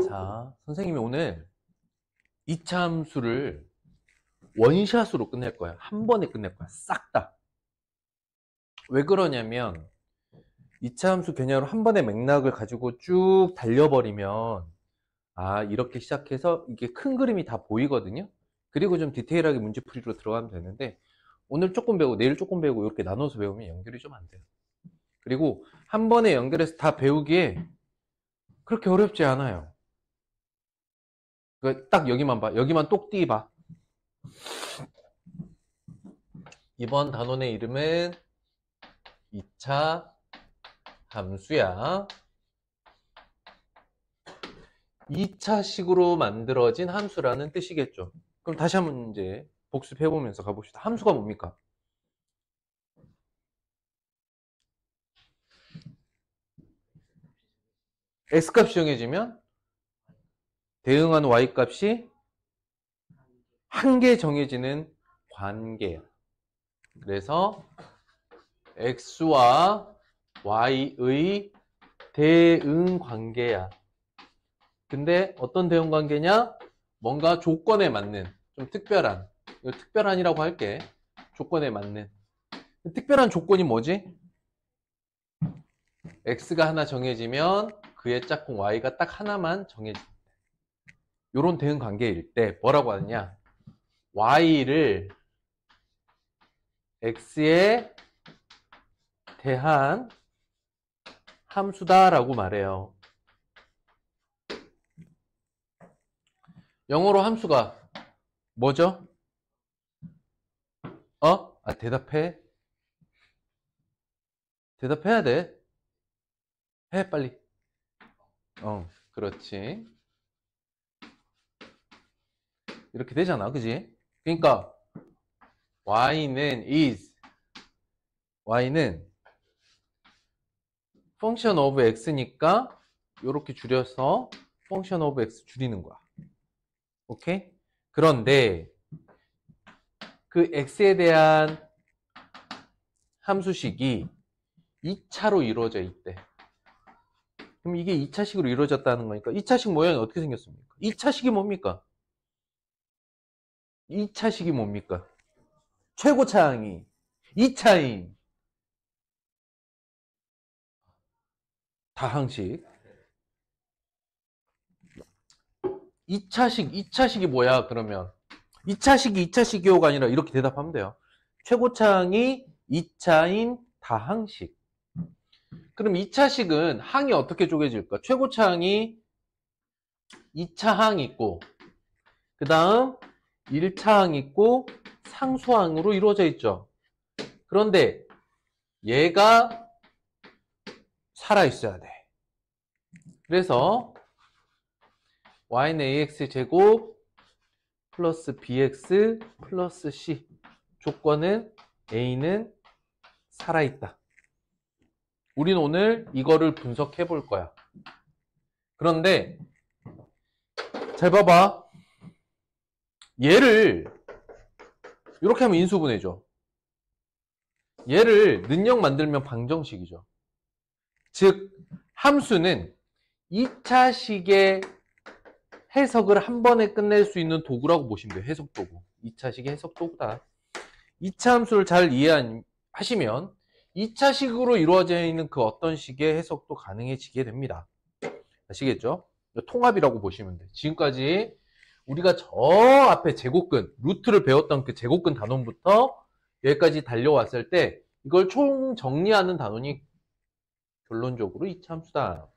자, 선생님이 오늘 2차 함수를 원샷으로 끝낼 거야. 한 번에 끝낼 거야. 싹 다. 왜 그러냐면 2차 함수 개념으로 한 번에 맥락을 가지고 쭉 달려버리면 이렇게 시작해서 이게 큰 그림이 다 보이거든요. 그리고 좀 디테일하게 문제풀이로 들어가면 되는데 오늘 조금 배우고 내일 조금 배우고 이렇게 나눠서 배우면 연결이 좀 안 돼요. 그리고 한 번에 연결해서 다 배우기에 그렇게 어렵지 않아요. 딱 여기만 봐. 여기만 똑띠 봐. 이번 단원의 이름은 2차 함수야. 2차식으로 만들어진 함수라는 뜻이겠죠. 그럼 다시 한번 이제 복습해보면서 가봅시다. 함수가 뭡니까? x값이 정해지면 대응하는 y값이 한 개 정해지는 관계야. 그래서 x와 y의 대응 관계야. 근데 어떤 대응 관계냐? 뭔가 조건에 맞는, 좀 특별한, 이거 특별한이라고 할게. 조건에 맞는. 특별한 조건이 뭐지? x가 하나 정해지면 그의 짝꿍 y가 딱 하나만 정해진다. 이런 대응 관계일 때 뭐라고 하느냐? y를 x에 대한 함수다라고 말해요. 영어로 함수가 뭐죠? 대답해. 대답해야 돼. 해, 빨리. 그렇지. 이렇게 되잖아, 그지? 그러니까 y는 function of x니까 이렇게 줄여서 function of x 줄이는 거야. 오케이? 그런데 그 x에 대한 함수식이 2차로 이루어져 있대. 그럼 이게 2차식으로 이루어졌다는 거니까 2차식 모양이 어떻게 생겼습니까? 2차식이 뭡니까? 2차식이 뭡니까? 최고차항이 2차인 다항식. 2차식이 뭐야, 그러면? 2차식이요가 아니라 이렇게 대답하면 돼요. 최고차항이 2차인 다항식. 그럼 2차식은 항이 어떻게 쪼개질까? 최고차항이 2차항 있고, 그 다음 1차항 있고, 상수항으로 이루어져 있죠. 그런데 얘가 살아있어야 돼. 그래서 y는 ax제곱 플러스 bx 플러스 c. 조건은 a는 살아있다. 우리는 오늘 이거를 분석해 볼 거야. 그런데 잘 봐봐. 얘를 이렇게 하면 인수분해죠. 얘를 능력 만들면 방정식이죠. 즉 함수는 2차식의 해석을 한 번에 끝낼 수 있는 도구라고 보시면 돼요. 해석 도구. 2차식의 해석 도구다. 2차 함수를 잘 이해하시면 2차식으로 이루어져 있는 그 어떤 식의 해석도 가능해지게 됩니다. 아시겠죠? 통합이라고 보시면 돼요. 지금까지 우리가 저 앞에 제곱근, 루트를 배웠던 그 제곱근 단원부터 여기까지 달려왔을 때 이걸 총 정리하는 단원이 결론적으로 2차 함수다.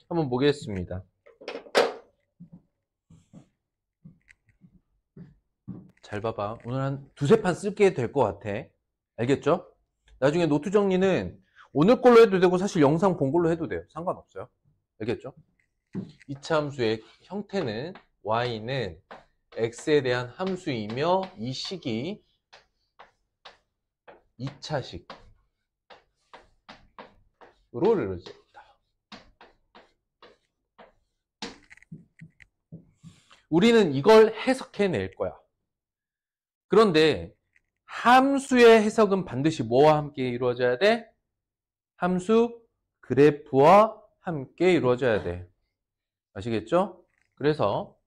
한번 보겠습니다. 잘 봐봐. 오늘 한 두세 판 쓸게 될 것 같아. 알겠죠? 나중에 노트 정리는 오늘 걸로 해도 되고 사실 영상 본 걸로 해도 돼요. 상관없어요. 알겠죠? 2차 함수의 형태는 y는 x에 대한 함수이며 이 식이 2차식으로 이루어져 있다. 우리는 이걸 해석해낼 거야. 그런데 함수의 해석은 반드시 뭐와 함께 이루어져야 돼? 함수 그래프와 함께 이루어져야 돼. 아시겠죠? 그래서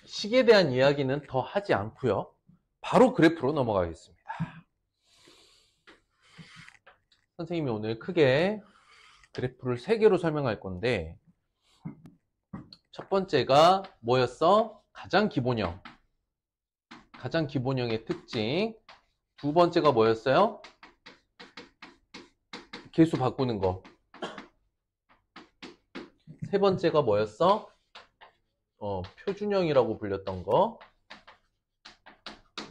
식에 대한 이야기는 더 하지 않고요. 바로 그래프로 넘어가겠습니다. 선생님이 오늘 크게 그래프를 3개로 설명할 건데, 첫 번째가 뭐였어? 가장 기본형. 가장 기본형의 특징. 두 번째가 뭐였어요? 개수 바꾸는 거. 세 번째가 뭐였어? 표준형이라고 불렸던 거.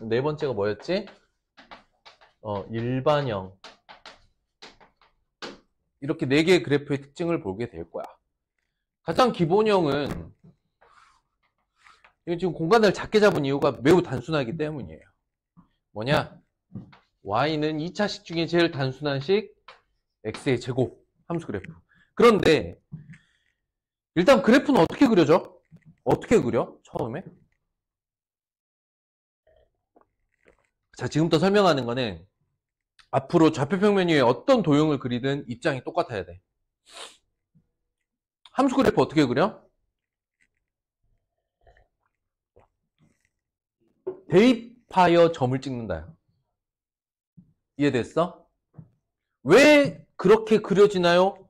네 번째가 뭐였지? 일반형. 이렇게 4개의 그래프의 특징을 보게 될 거야. 가장 기본형은 지금 공간을 작게 잡은 이유가 매우 단순하기 때문이에요. 뭐냐? y는 2차식 중에 제일 단순한 식 x의 제곱 함수 그래프. 그런데 일단 그래프는 어떻게 그려져? 어떻게 그려? 처음에? 자, 지금부터 설명하는 거는 앞으로 좌표평면 위에 어떤 도형을 그리든 입장이 똑같아야 돼. 함수 그래프 어떻게 그려? 대입하여 점을 찍는다. 이해됐어? 왜 그렇게 그려지나요?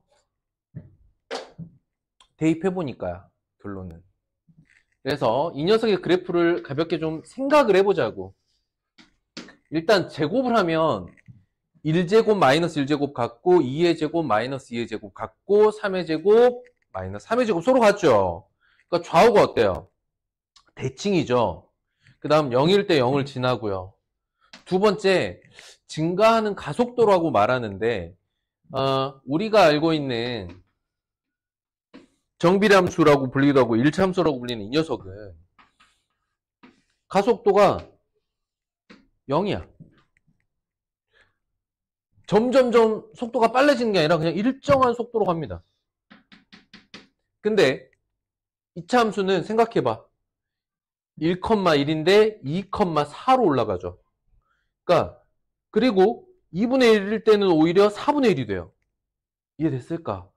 대입해보니까요, 결론은. 그래서 이 녀석의 그래프를 가볍게 좀 생각을 해보자고. 일단 제곱을 하면 1제곱 마이너스 1제곱 같고 2의 제곱 마이너스 2의 제곱 같고 3의 제곱 마이너스 3의 제곱 서로 같죠? 그러니까 좌우가 어때요? 대칭이죠. 그 다음 0일 때 0을 지나고요. 두 번째, 증가하는 가속도라고 말하는데 우리가 알고 있는 정비례함수라고 불리기도 하고 일차함수라고 불리는 이 녀석은 가속도가 0이야. 점점점 속도가 빨라지는 게 아니라 그냥 일정한 속도로 갑니다. 근데 2차 함수는 생각해봐. 1,1인데 2,4로 올라가죠. 그러니까 그리고 2분의 1일 때는 오히려 4분의 1이 돼요. 이해됐을까?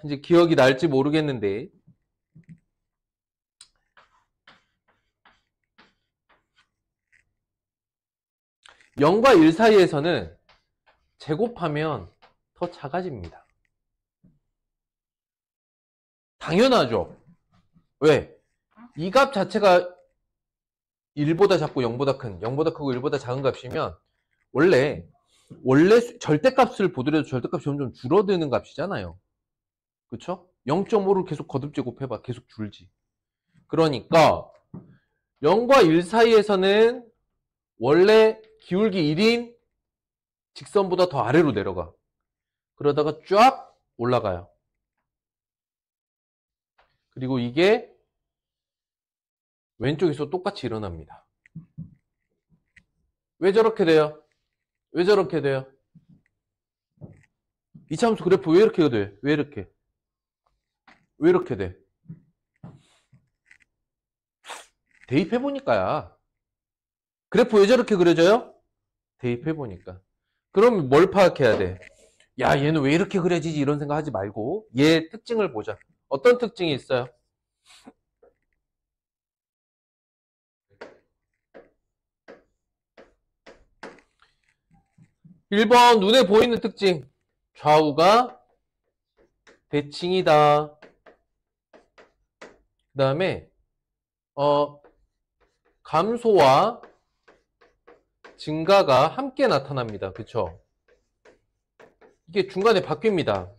이제 기억이 날지 모르겠는데 0과 1 사이에서는 제곱하면 더 작아집니다. 당연하죠. 왜? 이 값 자체가 1보다 작고 0보다 큰, 0보다 크고 1보다 작은 값이면 원래 절대값을 보더라도 절대값이 점점 줄어드는 값이잖아요. 그쵸? 0.5를 계속 거듭 제곱해봐. 계속 줄지. 그러니까 0과 1 사이에서는 원래 기울기 1인 직선보다 더 아래로 내려가. 그러다가 쫙 올라가요. 그리고 이게 왼쪽에서 똑같이 일어납니다. 왜 저렇게 돼요? 왜 저렇게 돼요? 이차함수 그래프 왜 이렇게 돼? 왜 이렇게? 왜 이렇게 돼? 대입해보니까야. 그래프 왜 저렇게 그려져요? 대입해보니까. 그럼 뭘 파악해야 돼? 야, 얘는 왜 이렇게 그려지지? 이런 생각 하지 말고 얘 특징을 보자. 어떤 특징이 있어요? 1번 눈에 보이는 특징. 좌우가 대칭이다. 그 다음에 감소와 증가가 함께 나타납니다. 그쵸? 이게 중간에 바뀝니다.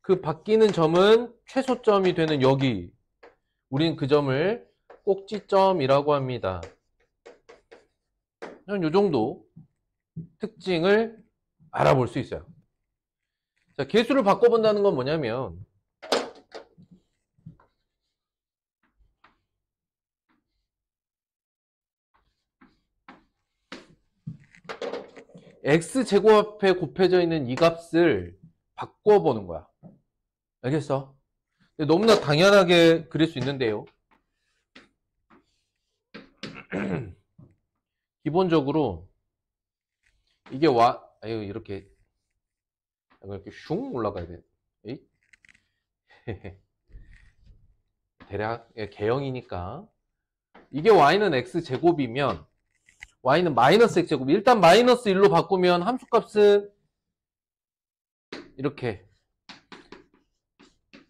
그 바뀌는 점은 최소점이 되는 여기. 우린 그 점을 꼭지점이라고 합니다. 이 정도 특징을 알아볼 수 있어요. 자, 개수를 바꿔본다는 건 뭐냐면 x제곱 앞에 곱해져 있는 이 값을 바꿔보는 거야. 알겠어? 너무나 당연하게 그릴 수 있는데요. 기본적으로 이게 아유, 이렇게 슝 올라가야 돼. 에이? 대략 개형이니까. 이게 y는 x제곱이면 y는 마이너스 x제곱. 일단 마이너스 1로 바꾸면 함수값은 이렇게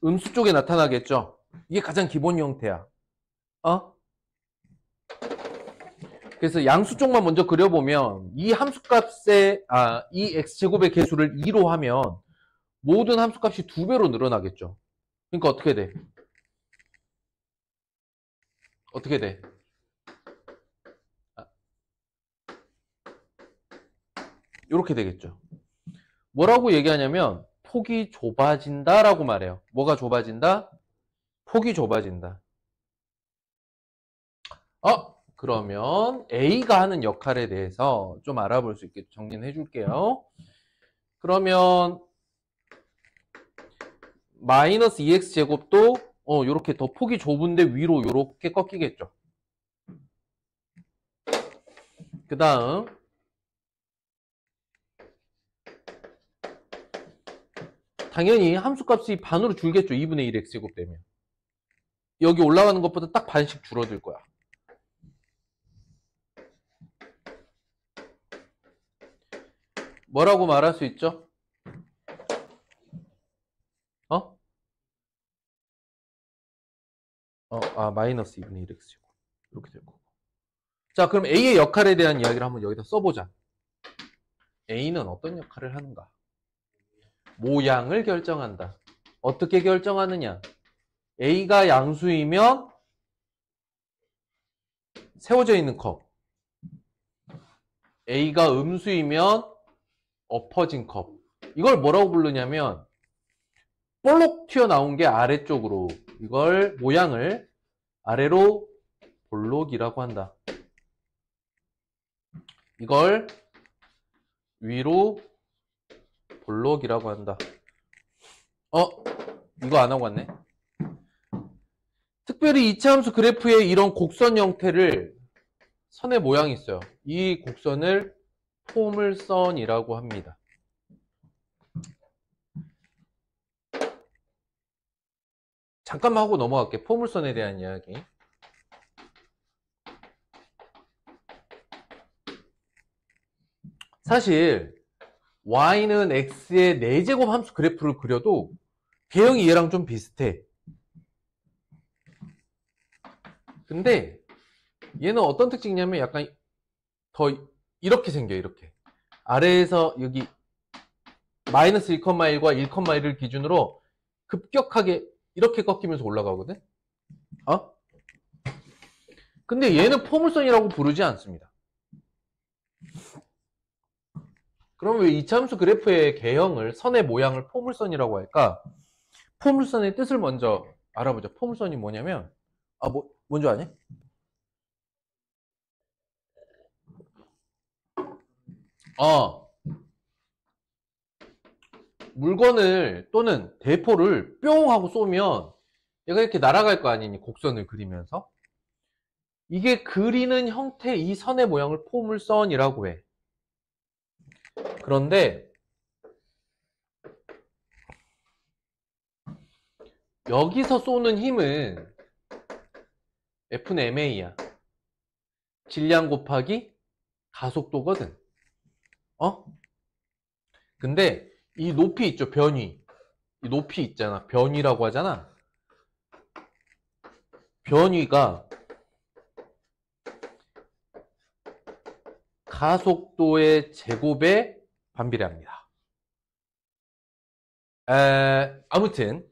음수 쪽에 나타나겠죠. 이게 가장 기본 형태야. 그래서 양수 쪽만 먼저 그려보면 이 함수값의 이 x제곱의 개수를 2로 하면 모든 함수값이 2배로 늘어나겠죠. 그러니까 어떻게 돼? 어떻게 돼? 이렇게 되겠죠. 뭐라고 얘기하냐면 폭이 좁아진다 라고 말해요. 뭐가 좁아진다? 폭이 좁아진다. 그러면 A가 하는 역할에 대해서 좀 알아볼 수 있게 정리는 해줄게요. 그러면 마이너스 2x제곱도 이렇게 더 폭이 좁은데 위로 이렇게 꺾이겠죠. 그 다음 당연히 함수값이 반으로 줄겠죠. 2분의 1 x제곱 되면. 여기 올라가는 것보다 딱 반씩 줄어들 거야. 뭐라고 말할 수 있죠? 마이너스 2분의 1 x제곱. 이렇게 될 거고. 자, 그럼 A의 역할에 대한 이야기를 한번 여기다 써보자. A는 어떤 역할을 하는가? 모양을 결정한다. 어떻게 결정하느냐? A가 양수이면 세워져 있는 컵. A가 음수이면 엎어진 컵. 이걸 뭐라고 부르냐면 볼록 튀어나온 게 아래쪽으로, 이걸 모양을 아래로 볼록이라고 한다. 이걸 위로 볼록이라고 한다. 이거 안 하고 왔네. 특별히 이차함수 그래프에 이런 곡선 형태를, 선의 모양이 있어요. 이 곡선을 포물선이라고 합니다. 잠깐만 하고 넘어갈게. 포물선에 대한 이야기. 사실 y는 x의 4제곱 함수 그래프를 그려도 개형이 얘랑 좀 비슷해. 근데 얘는 어떤 특징이냐면 약간 더 이렇게 생겨. 이렇게 아래에서 여기 마이너스 1,1과 1,1을 기준으로 급격하게 이렇게 꺾이면서 올라가거든. 근데 얘는 포물선이라고 부르지 않습니다. 그럼 왜 이차함수 그래프의 개형을, 선의 모양을 포물선이라고 할까? 포물선의 뜻을 먼저 알아보자. 포물선이 뭐냐면, 뭔지 아니? 물건을 또는 대포를 뿅 하고 쏘면 얘가 이렇게 날아갈 거 아니니, 곡선을 그리면서. 이게 그리는 형태, 이 선의 모양을 포물선이라고 해. 그런데 여기서 쏘는 힘은 F는 ma야. 질량 곱하기 가속도거든. 근데 이 높이 있죠, 변위. 이 높이 있잖아, 변위라고 하잖아. 변위가 가속도의 제곱에 반비례합니다. 아무튼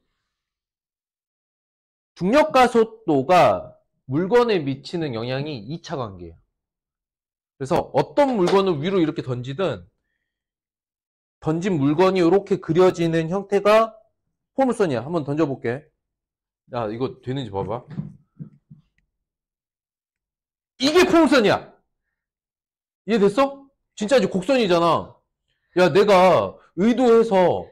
중력 가속도가 물건에 미치는 영향이 2차 관계예요. 그래서 어떤 물건을 위로 이렇게 던지든 던진 물건이 이렇게 그려지는 형태가 포물선이야. 한번 던져볼게. 야, 이거 되는지 봐봐. 이게 포물선이야. 이해됐어? 진짜 이제 곡선이잖아. 야, 내가 의도해서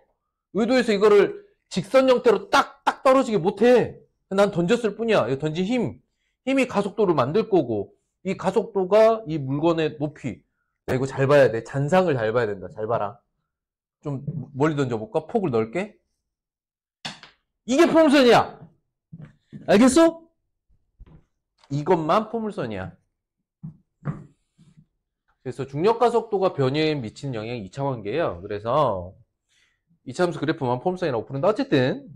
이거를 직선 형태로 딱 떨어지게 못해. 난 던졌을 뿐이야. 던진 힘이 가속도를 만들 거고, 이 가속도가 이 물건의 높이. 야, 이거 잘 봐야 돼. 잔상을 잘 봐야 된다. 잘 봐라. 좀 멀리 던져볼까? 폭을 넓게. 이게 포물선이야. 알겠어? 이것만 포물선이야. 그래서 중력과 속도가 변화에 미치는 영향이 2차 관계예요. 그래서 2차 함수 그래프만 포물선이라고 부른다. 어쨌든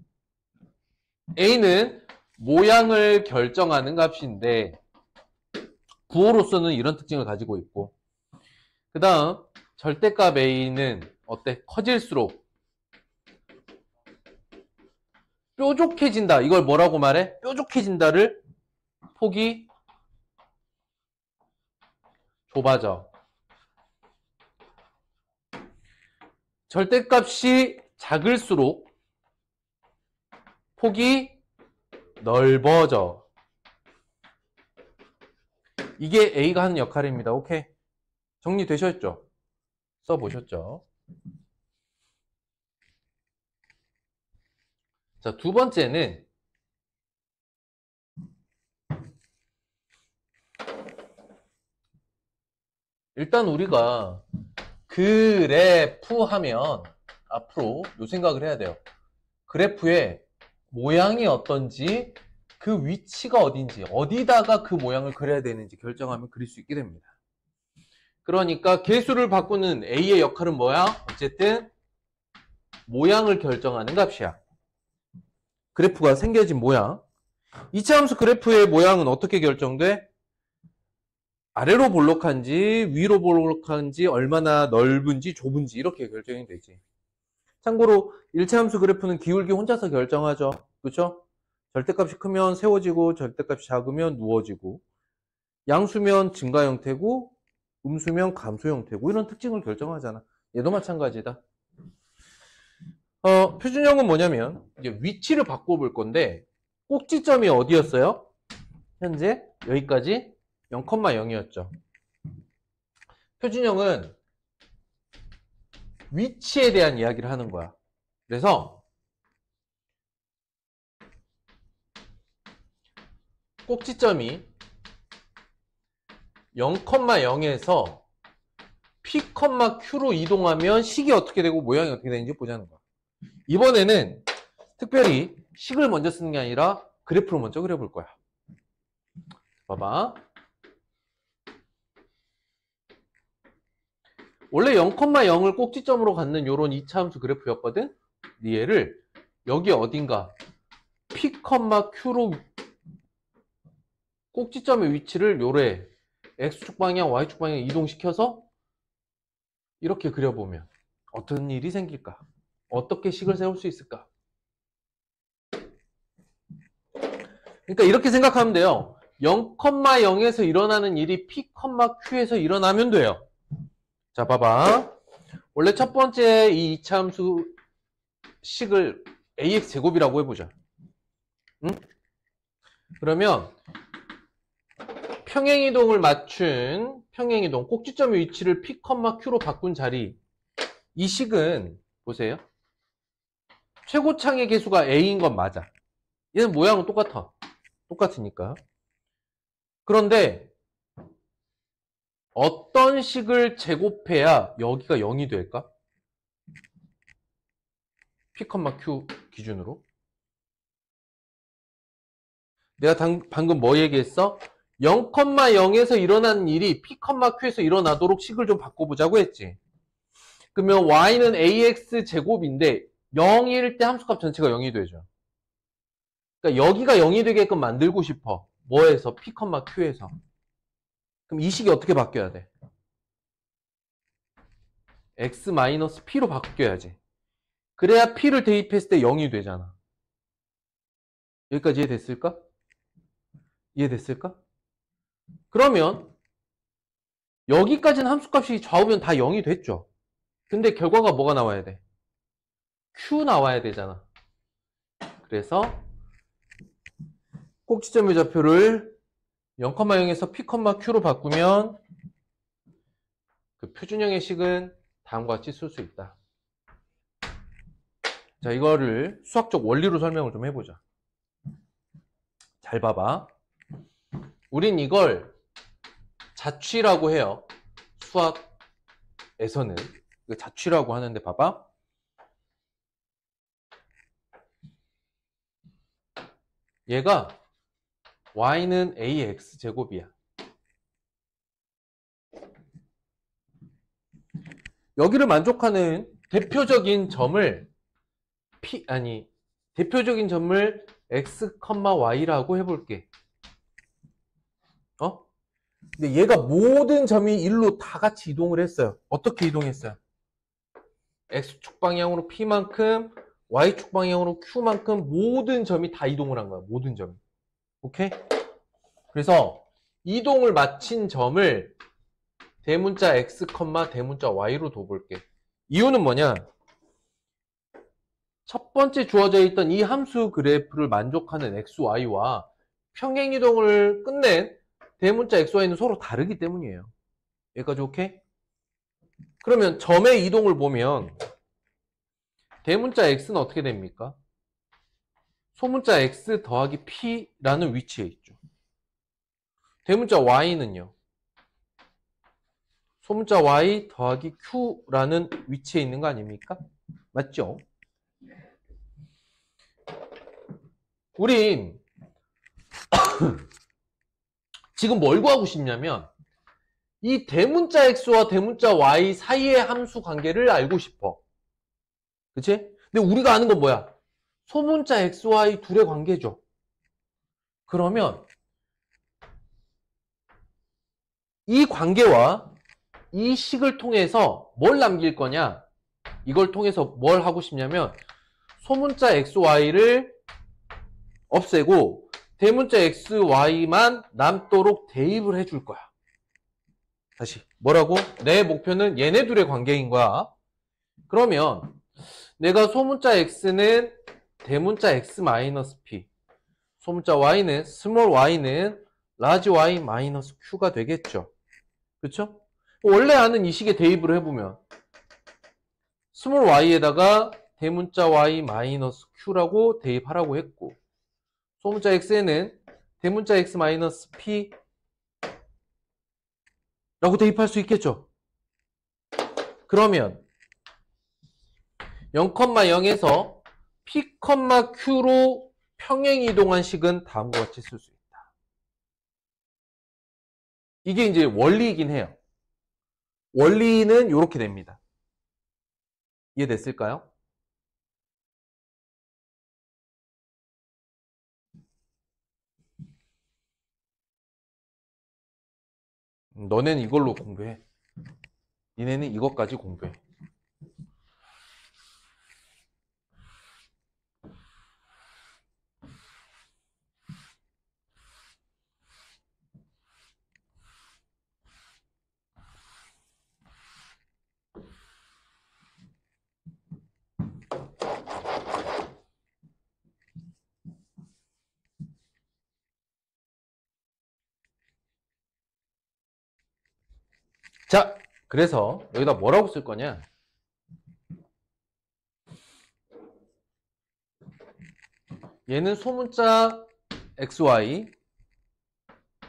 A는 모양을 결정하는 값인데 부호로서는 이런 특징을 가지고 있고, 그 다음 절대값 A는 어때? 커질수록 뾰족해진다. 이걸 뭐라고 말해? 뾰족해진다를 폭이 좁아져. 절대값이 작을수록 폭이 넓어져. 이게 A가 하는 역할입니다. 오케이. 정리되셨죠? 써보셨죠? 자, 두 번째는 일단 우리가 그래프 하면 앞으로 요 생각을 해야 돼요. 그래프의 모양이 어떤지, 그 위치가 어딘지, 어디다가 그 모양을 그려야 되는지 결정하면 그릴 수 있게 됩니다. 그러니까 개수를 바꾸는 A의 역할은 뭐야? 어쨌든 모양을 결정하는 값이야. 그래프가 생겨진 모양. 2차 함수 그래프의 모양은 어떻게 결정돼? 아래로 볼록한지 위로 볼록한지 얼마나 넓은지 좁은지 이렇게 결정이 되지. 참고로 1차 함수 그래프는 기울기 혼자서 결정하죠. 그렇죠? 절대값이 크면 세워지고 절대값이 작으면 누워지고, 양수면 증가 형태고 음수면 감소 형태고, 이런 특징을 결정하잖아. 얘도 마찬가지다. 표준형은 뭐냐면 이제 위치를 바꿔볼 건데 꼭지점이 어디였어요? 현재 여기까지 0,0이었죠. 표준형은 위치에 대한 이야기를 하는 거야. 그래서 꼭지점이 0,0에서 P,Q로 이동하면 식이 어떻게 되고 모양이 어떻게 되는지 보자는 거야. 이번에는 특별히 식을 먼저 쓰는 게 아니라 그래프를 먼저 그려볼 거야. 봐봐. 원래 0,0을 꼭지점으로 갖는 요런 2차 함수 그래프였거든? 얘를 여기 어딘가 P,Q로 꼭지점의 위치를 요래 X축 방향, Y축 방향 이동시켜서 이렇게 그려보면 어떤 일이 생길까? 어떻게 식을 세울 수 있을까? 그러니까 이렇게 생각하면 돼요. 0,0에서 일어나는 일이 P,Q에서 일어나면 돼요. 자, 봐봐. 원래 첫 번째 이 2차 함수 식을 AX 제곱이라고 해보자. 응? 그러면 평행이동을 맞춘 평행이동 꼭지점의 위치를 P,Q로 바꾼 자리, 이 식은 보세요. 최고창의 개수가 A인 건 맞아. 얘는 모양은 똑같아. 똑같으니까. 그런데 어떤 식을 제곱해야 여기가 0이 될까? P,Q 기준으로. 내가 방금 뭐 얘기했어? 0,0에서 일어나는 일이 P,Q에서 일어나도록 식을 좀 바꿔보자고 했지. 그러면 Y는 AX 제곱인데 0일 때 함수값 전체가 0이 되죠. 그러니까 여기가 0이 되게끔 만들고 싶어. 뭐에서? P,Q에서. 그럼 이 식이 어떻게 바뀌어야 돼? X-P로 바뀌어야지. 그래야 P를 대입했을 때 0이 되잖아. 여기까지 이해됐을까? 이해됐을까? 그러면 여기까지는 함수값이 좌우면 다 0이 됐죠. 근데 결과가 뭐가 나와야 돼? Q 나와야 되잖아. 그래서 꼭지점의 좌표를 0,0에서 P,Q로 바꾸면 그 표준형의 식은 다음과 같이 쓸 수 있다. 자, 이거를 수학적 원리로 설명을 좀 해보자. 잘 봐봐. 우린 이걸 자취라고 해요. 수학 이거 자취라고 하는데 봐봐. 얘가 y는 ax 제곱이야. 여기를 만족하는 대표적인 점을 대표적인 점을 x, y라고 해볼게. 근데 얘가 모든 점이 1로 다 같이 이동을 했어요. 어떻게 이동했어요? x축 방향으로 p만큼, y축 방향으로 q만큼 모든 점이 다 이동을 한 거야. 모든 점이. 오케이? 그래서 이동을 마친 점을 대문자 x, 대문자 y로 둬볼게. 이유는 뭐냐? 첫 번째 주어져 있던 이 함수 그래프를 만족하는 x, y와 평행이동을 끝낸 대문자 x, y는 서로 다르기 때문이에요. 여기까지 오케이? 그러면 점의 이동을 보면 대문자 x는 어떻게 됩니까? 소문자 x 더하기 p라는 위치에 있죠. 대문자 y는요? 소문자 y 더하기 q라는 위치에 있는 거 아닙니까? 맞죠? 우린 지금 뭘 구하고 싶냐면 이 대문자 x와 대문자 y 사이의 함수 관계를 알고 싶어. 그치? 근데 우리가 아는 건 뭐야? 소문자 x, y 둘의 관계죠. 그러면 이 관계와 이 식을 통해서 뭘 남길 거냐? 이걸 통해서 뭘 하고 싶냐면 소문자 x, y를 없애고 대문자 x, y만 남도록 대입을 해줄 거야. 다시 뭐라고? 내 목표는 얘네 둘의 관계인 거야. 그러면 내가 소문자 x는 대문자 x-p, 소문자 y는 스몰 y는 라지 y 마이너스 q가 되겠죠. 그렇죠? 원래 아는 이 식에 대입을 해보면 스몰 y에다가 대문자 y 마이너스 q라고 대입하라고 했고, 소문자 x에는 대문자 x 마이너스 p 라고 대입할 수 있겠죠. 그러면 0,0에서 p, q로 평행 이동한 식은 다음과 같이 쓸 수 있다. 이게 이제 원리이긴 해요. 원리는 이렇게 됩니다. 이해됐을까요? 너네는 이걸로 공부해. 니네는 이것까지 공부해. 자, 그래서 여기다 뭐라고 쓸 거냐? 얘는 소문자 xy,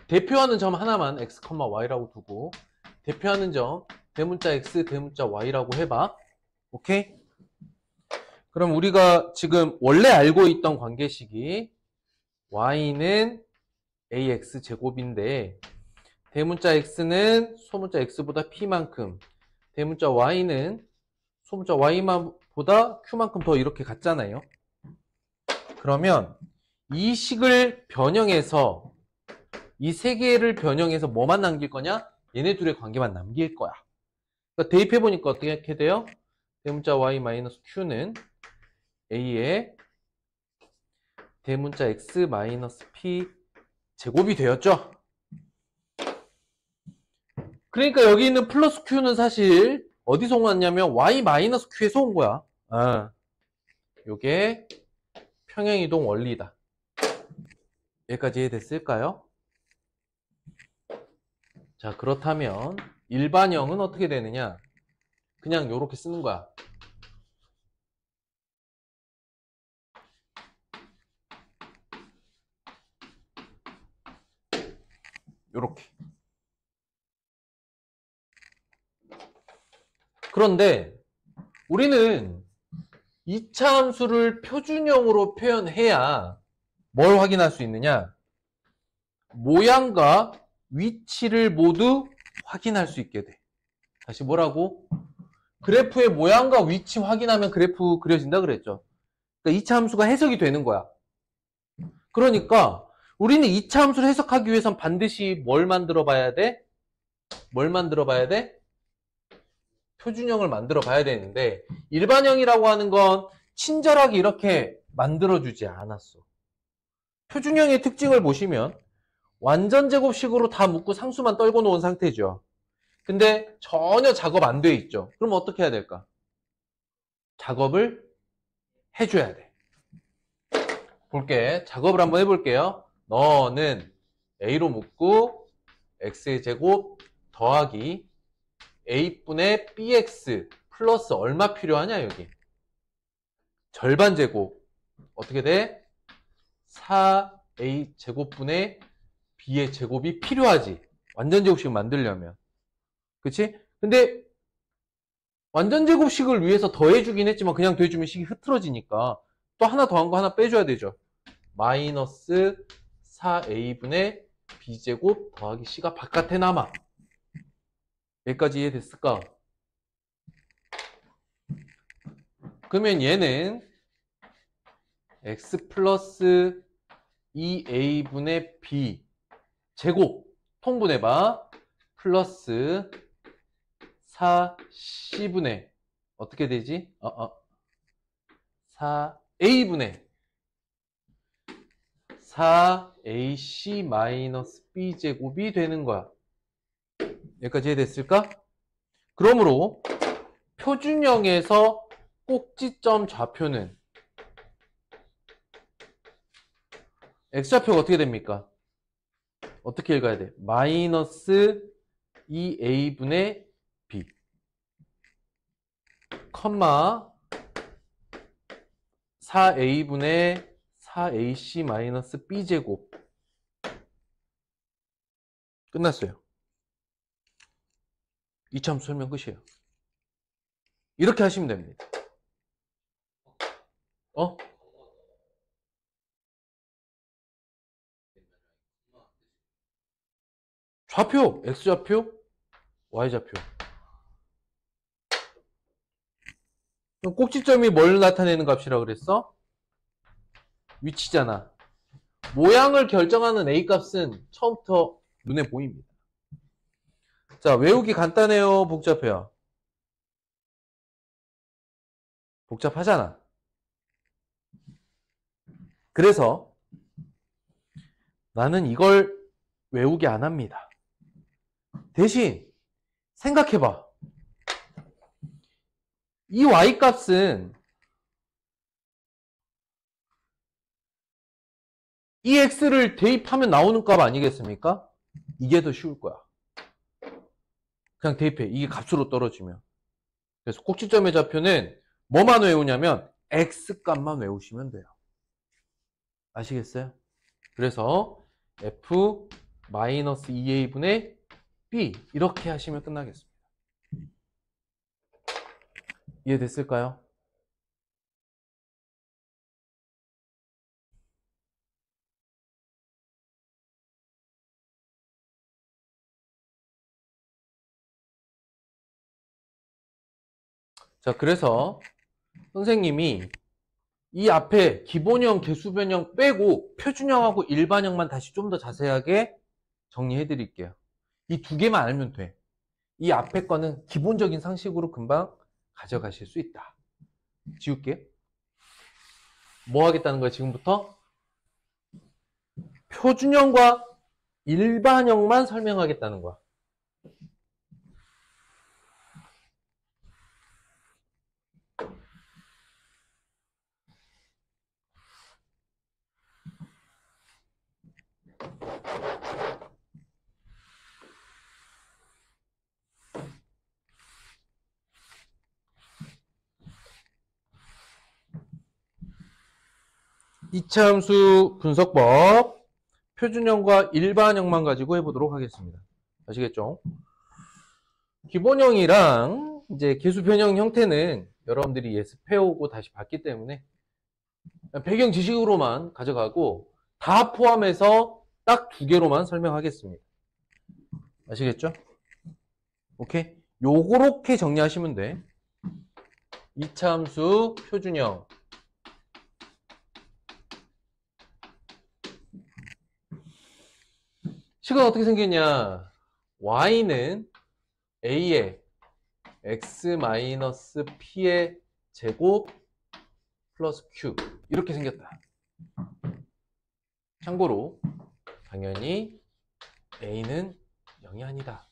대표하는 점 하나만 x, y라고 두고 대표하는 점 대문자 x, 대문자 y라고 해봐. 오케이? 그럼 우리가 지금 원래 알고 있던 관계식이 y는 ax 제곱인데 대문자 x는 소문자 x보다 p만큼, 대문자 y는 소문자 y보다 q만큼 더 이렇게 같잖아요. 그러면 이 식을 변형해서 이 세 개를 변형해서 뭐만 남길 거냐? 얘네 둘의 관계만 남길 거야. 그러니까 대입해보니까 어떻게 돼요? 대문자 y-q는 a의 대문자 x-p 제곱이 되었죠? 그러니까 여기 있는 플러스 q는 사실 어디서 왔냐면 y-q에서 온 거야. 요게 평행이동 원리다. 여기까지 이해됐을까요? 자, 그렇다면 일반형은 어떻게 되느냐? 그냥 요렇게 쓰는 거야. 요렇게. 그런데 우리는 2차 함수를 표준형으로 표현해야 뭘 확인할 수 있느냐? 모양과 위치를 모두 확인할 수 있게 돼. 다시 뭐라고? 그래프의 모양과 위치 확인하면 그래프 그려진다 그랬죠. 그러니까 2차 함수가 해석이 되는 거야. 그러니까 우리는 2차 함수를 해석하기 위해선 반드시 뭘 만들어 봐야 돼? 뭘 만들어 봐야 돼? 표준형을 만들어 봐야 되는데 일반형이라고 하는 건 친절하게 이렇게 만들어주지 않았어. 표준형의 특징을 보시면 완전 제곱식으로 다 묶고 상수만 떨궈 놓은 상태죠. 근데 전혀 작업 안 돼 있죠. 그럼 어떻게 해야 될까? 작업을 해줘야 돼. 볼게. 작업을 한번 해볼게요. 너는 A로 묶고 X의 제곱 더하기 A분의 BX 플러스 얼마 필요하냐 여기? 절반 제곱. 어떻게 돼? 4A 제곱분의 B의 제곱이 필요하지. 완전 제곱식 만들려면. 그치? 근데 완전 제곱식을 위해서 더해주긴 했지만 그냥 더해주면 식이 흐트러지니까 또 하나 더한 거 하나 빼줘야 되죠. 마이너스 4A분의 B제곱 더하기 C가 바깥에 남아. 여기까지 이해됐을까? 그러면 얘는 X 플러스 2A분의 B 제곱 통분해봐. 플러스 4C분의 어떻게 되지? 4A분의 4AC 마이너스 B제곱이 되는 거야. 여기까지 이해됐을까? 그러므로 표준형에서 꼭지점 좌표는 X좌표가 어떻게 됩니까? 어떻게 읽어야 돼? 마이너스 2A분의 B 컴마 4A분의 4AC 마이너스 B제곱 끝났어요. 2차 함수 설명 끝이에요. 이렇게 하시면 됩니다. 좌표, X좌표, Y좌표. 그럼 꼭지점이 뭘 나타내는 값이라고 그랬어? 위치잖아. 모양을 결정하는 A값은 처음부터 눈에 보입니다. 자, 외우기 간단해요? 복잡해요? 복잡하잖아. 그래서 나는 이걸 외우기 안 합니다. 대신 생각해봐. 이 Y값은 이 X를 대입하면 나오는 값 아니겠습니까? 이게 더 쉬울 거야. 그냥 대입해. 이게 값으로 떨어지면. 그래서 꼭지점의 좌표는 뭐만 외우냐면 X값만 외우시면 돼요. 아시겠어요? 그래서 F-2A분의 B 이렇게 하시면 끝나겠습니다. 이해됐을까요? 자, 그래서 선생님이 이 앞에 기본형, 개수변형 빼고 표준형하고 일반형만 다시 좀 더 자세하게 정리해 드릴게요. 이 두 개만 알면 돼. 이 앞에 거는 기본적인 상식으로 금방 가져가실 수 있다. 지울게. 뭐 하겠다는 거야, 지금부터? 표준형과 일반형만 설명하겠다는 거야. 이차 함수 분석법 표준형과 일반형만 가지고 해보도록 하겠습니다. 아시겠죠? 기본형이랑 이제 계수 변형 형태는 여러분들이 예습해오고 다시 봤기 때문에 배경 지식으로만 가져가고 다 포함해서 딱 2개로만 설명하겠습니다. 아시겠죠? 오케이? 요렇게 정리하시면 돼. 2차 함수 표준형. 식은 어떻게 생겼냐? y는 a의 x-p의 제곱 플러스 q 이렇게 생겼다. 참고로 당연히 a는 0이 아니다.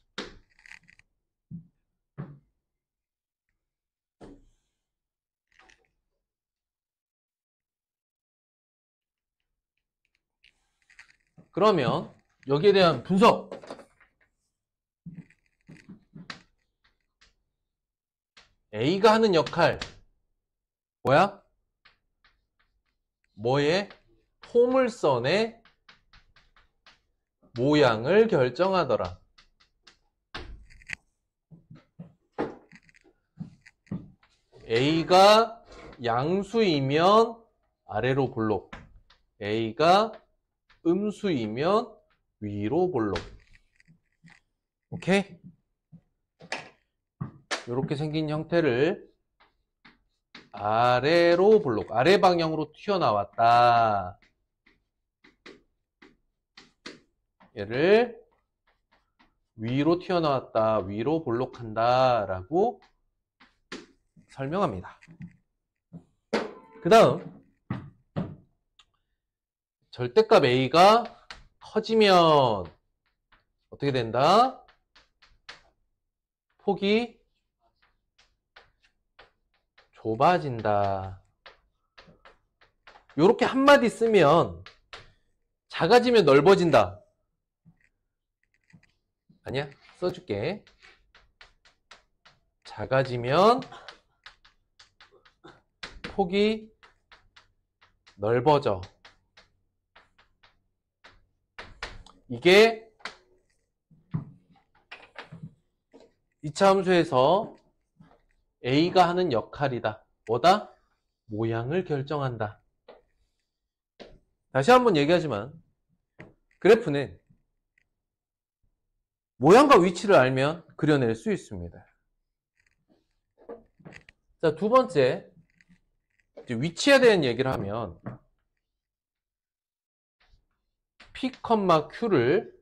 그러면 여기에 대한 분석. A가 하는 역할 뭐야? 뭐의? 포물선의 모양을 결정하더라. A가 양수이면 아래로 볼록, A가 음수이면 위로 볼록. 오케이? 이렇게 생긴 형태를 아래로 볼록, 아래 방향으로 튀어나왔다. 얘를 위로 튀어나왔다, 위로 볼록한다 라고 설명합니다. 그 다음 절대값 A가 커지면 어떻게 된다? 폭이 좁아진다. 요렇게 한마디 쓰면 작아지면 넓어진다. 아니야? 써줄게. 작아지면 폭이 넓어져. 이게 2차 함수에서 A가 하는 역할이다. 뭐다? 모양을 결정한다. 다시 한번 얘기하지만 그래프는 모양과 위치를 알면 그려낼 수 있습니다. 자, 두 번째, 위치에 대한 얘기를 하면 P, Q를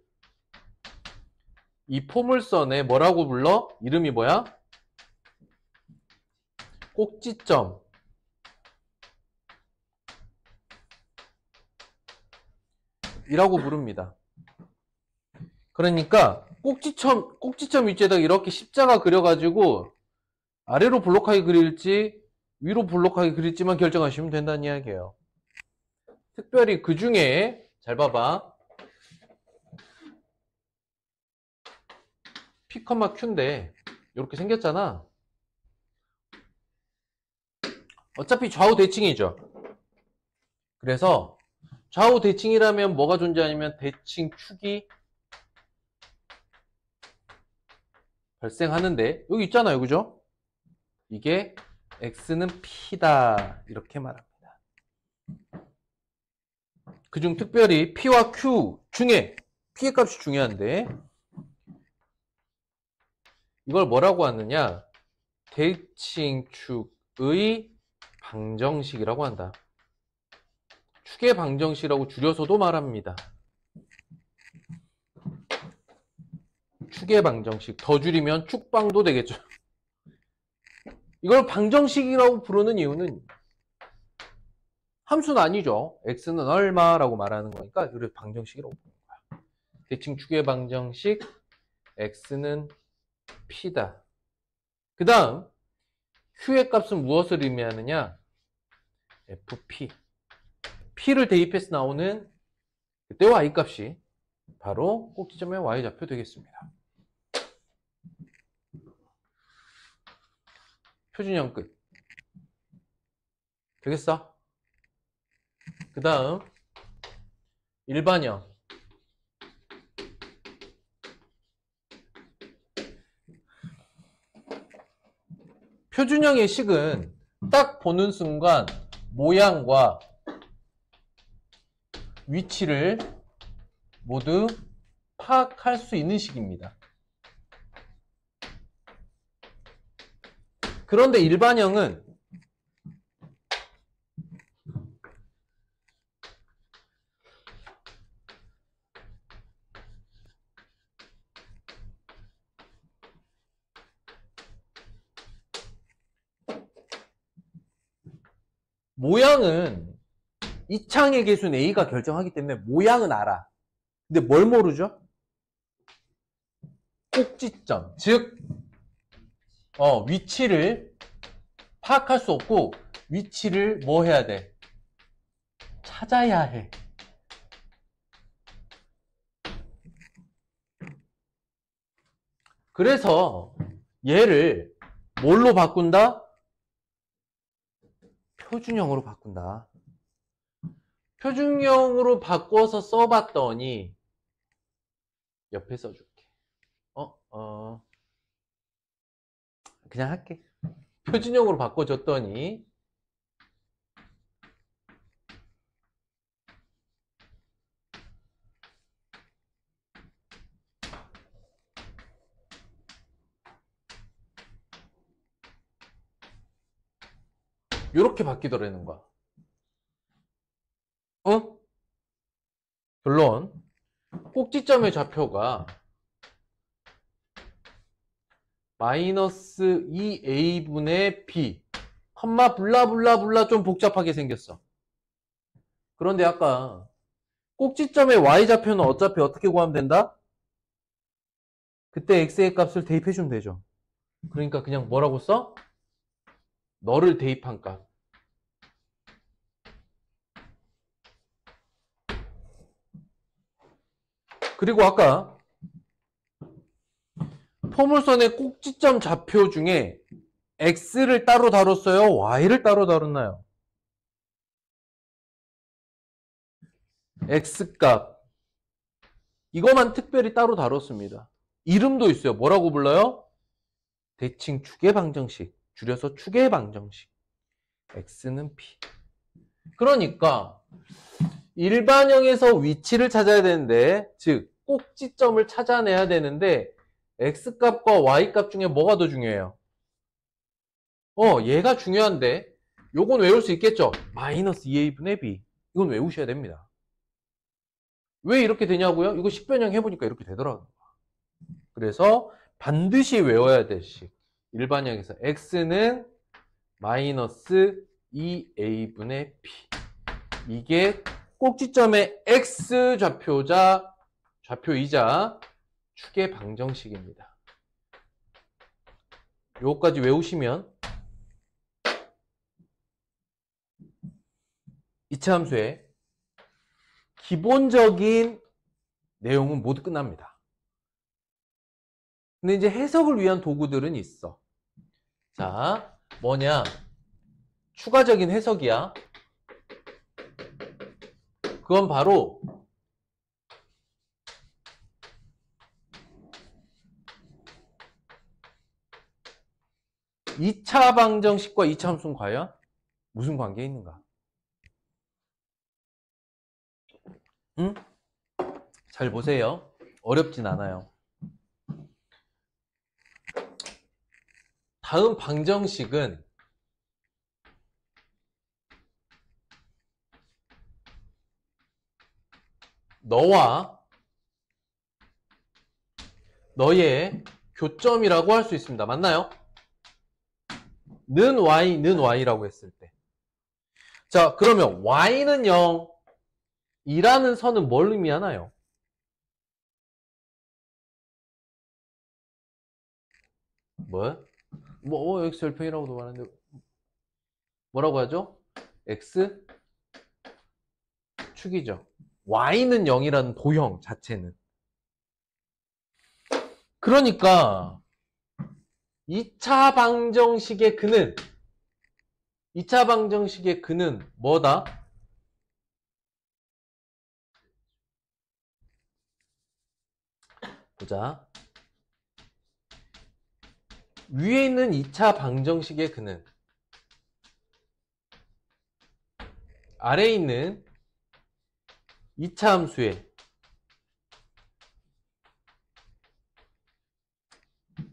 이 포물선에 뭐라고 불러? 이름이 뭐야? 꼭지점. 이라고 부릅니다. 그러니까 꼭지점 위치에다 이렇게 십자가 그려가지고 아래로 볼록하게 그릴지 위로 볼록하게 그릴지만 결정하시면 된다는 이야기예요. 특별히 그 중에 잘 봐봐. P, Q인데 이렇게 생겼잖아. 어차피 좌우 대칭이죠. 그래서 좌우 대칭이라면 뭐가 존재하냐면 대칭축이 발생하는데 여기 있잖아요. 그죠? 이게 x는 p다 이렇게 말합니다. 그중 특별히 p와 q 중에 p의 값이 중요한데 이걸 뭐라고 하느냐? 대칭축의 방정식이라고 한다. 축의 방정식이라고 줄여서도 말합니다. 축의 방정식. 더 줄이면 축방도 되겠죠. 이걸 방정식이라고 부르는 이유는 함수는 아니죠. x는 얼마라고 말하는 거니까 그래서 방정식이라고 부르는 거야. 대칭축의 방정식 x는 p다. 그 다음 q의 값은 무엇을 의미하느냐? fp. p를 대입해서 나오는 그때 y 값이 바로 꼭지점의 y좌표 되겠습니다. 표준형 끝. 되겠어? 그 다음 일반형. 표준형의 식은 딱 보는 순간 모양과 위치를 모두 파악할 수 있는 식입니다. 그런데 일반형은 모양은 이창의 개수는 A가 결정하기 때문에 모양은 알아. 근데 뭘 모르죠? 꼭지점, 즉 위치를 파악할 수 없고 위치를 뭐 해야 돼? 찾아야 해. 그래서 얘를 뭘로 바꾼다? 표준형으로 바꾼다. 표준형으로 바꿔서 써봤더니 옆에 써줄게. 그냥 할게. 표준형으로 바꿔줬더니 이렇게 바뀌더라는 거야. 결론. 꼭지점의 좌표가 마이너스 2a분의 b 컴마 블라블라블라 좀 복잡하게 생겼어. 그런데 아까 꼭지점의 y좌표는 어차피 어떻게 구하면 된다? 그때 x의 값을 대입해 주면 되죠. 그러니까 그냥 뭐라고 써? 너를 대입한 값. 그리고 아까 포물선의 꼭지점 좌표 중에 x를 따로 다뤘어요? y를 따로 다뤘나요? x값. 이거만 특별히 따로 다뤘습니다. 이름도 있어요. 뭐라고 불러요? 대칭 추계방정식. 줄여서 추계방정식. x는 p. 그러니까 일반형에서 위치를 찾아야 되는데, 즉 꼭지점을 찾아내야 되는데 x값과 y값 중에 뭐가 더 중요해요? 얘가 중요한데 요건 외울 수 있겠죠? 마이너스 2a분의 b. 이건 외우셔야 됩니다. 왜 이렇게 되냐고요? 이거 식변형 해보니까 이렇게 되더라고요. 그래서 반드시 외워야 될 식. 일반형에서 x는 마이너스 2a분의 p. 이게 꼭지점의 x 좌표이자 축의 방정식입니다. 요거까지 외우시면 이차 함수의 기본적인 내용은 모두 끝납니다. 근데 이제 해석을 위한 도구들은 있어. 자, 뭐냐? 추가적인 해석이야. 그건 바로 이차 방정식과 이차 함수는 과연 무슨 관계에 있는가? 응? 잘 보세요. 어렵진 않아요. 다음 방정식은 너와 너의 교점이라고 할 수 있습니다. 맞나요? 는 y라고 했을 때. 자, 그러면 y는 0, 이라는 선은 뭘 의미하나요? x 절편이라고도 말하는데 뭐라고 하죠? x 축이죠. y는 0이라는 도형 자체는. 그러니까 2차 방정식의 근은 뭐다? 보자. 위에 있는 2차 방정식의 근은 아래에 있는 2차 함수의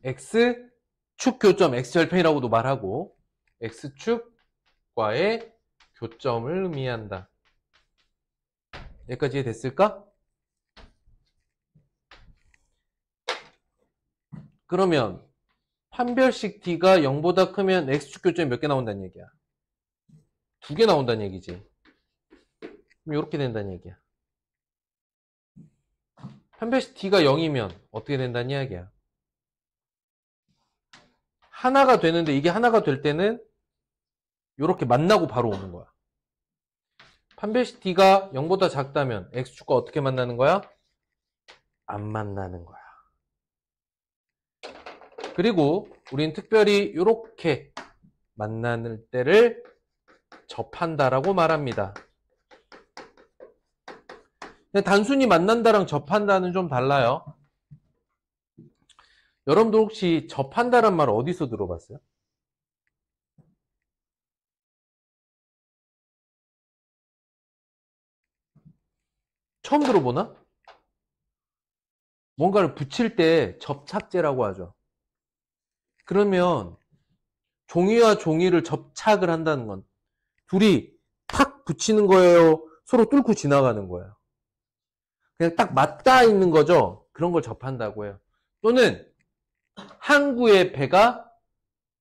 x축 교점, x절편이라고도 말하고 x축과의 교점을 의미한다. 여기까지 이해됐을까? 그러면 판별식 t가 0보다 크면 x축 교점이 몇 개 나온다는 얘기야? 2개 나온다는 얘기지. 그럼 이렇게 된다는 얘기야. 판별식 t가 0이면 어떻게 된다는 이야기야? 하나가 되는데 이게 하나가 될 때는 이렇게 만나고 바로 오는 거야. 판별식 t가 0보다 작다면 x축과 어떻게 만나는 거야? 안 만나는 거야. 그리고 우린 특별히 이렇게 만나는 때를 접한다라고 말합니다. 단순히 만난다랑 접한다는 좀 달라요. 여러분들 혹시 접한다란 말 어디서 들어봤어요? 처음 들어보나? 뭔가를 붙일 때 접착제라고 하죠. 그러면 종이와 종이를 접착을 한다는 건 둘이 탁 붙이는 거예요? 서로 뚫고 지나가는 거예요? 그냥 딱 맞닿아 있는 거죠? 그런 걸 접한다고 해요. 또는 항구에 배가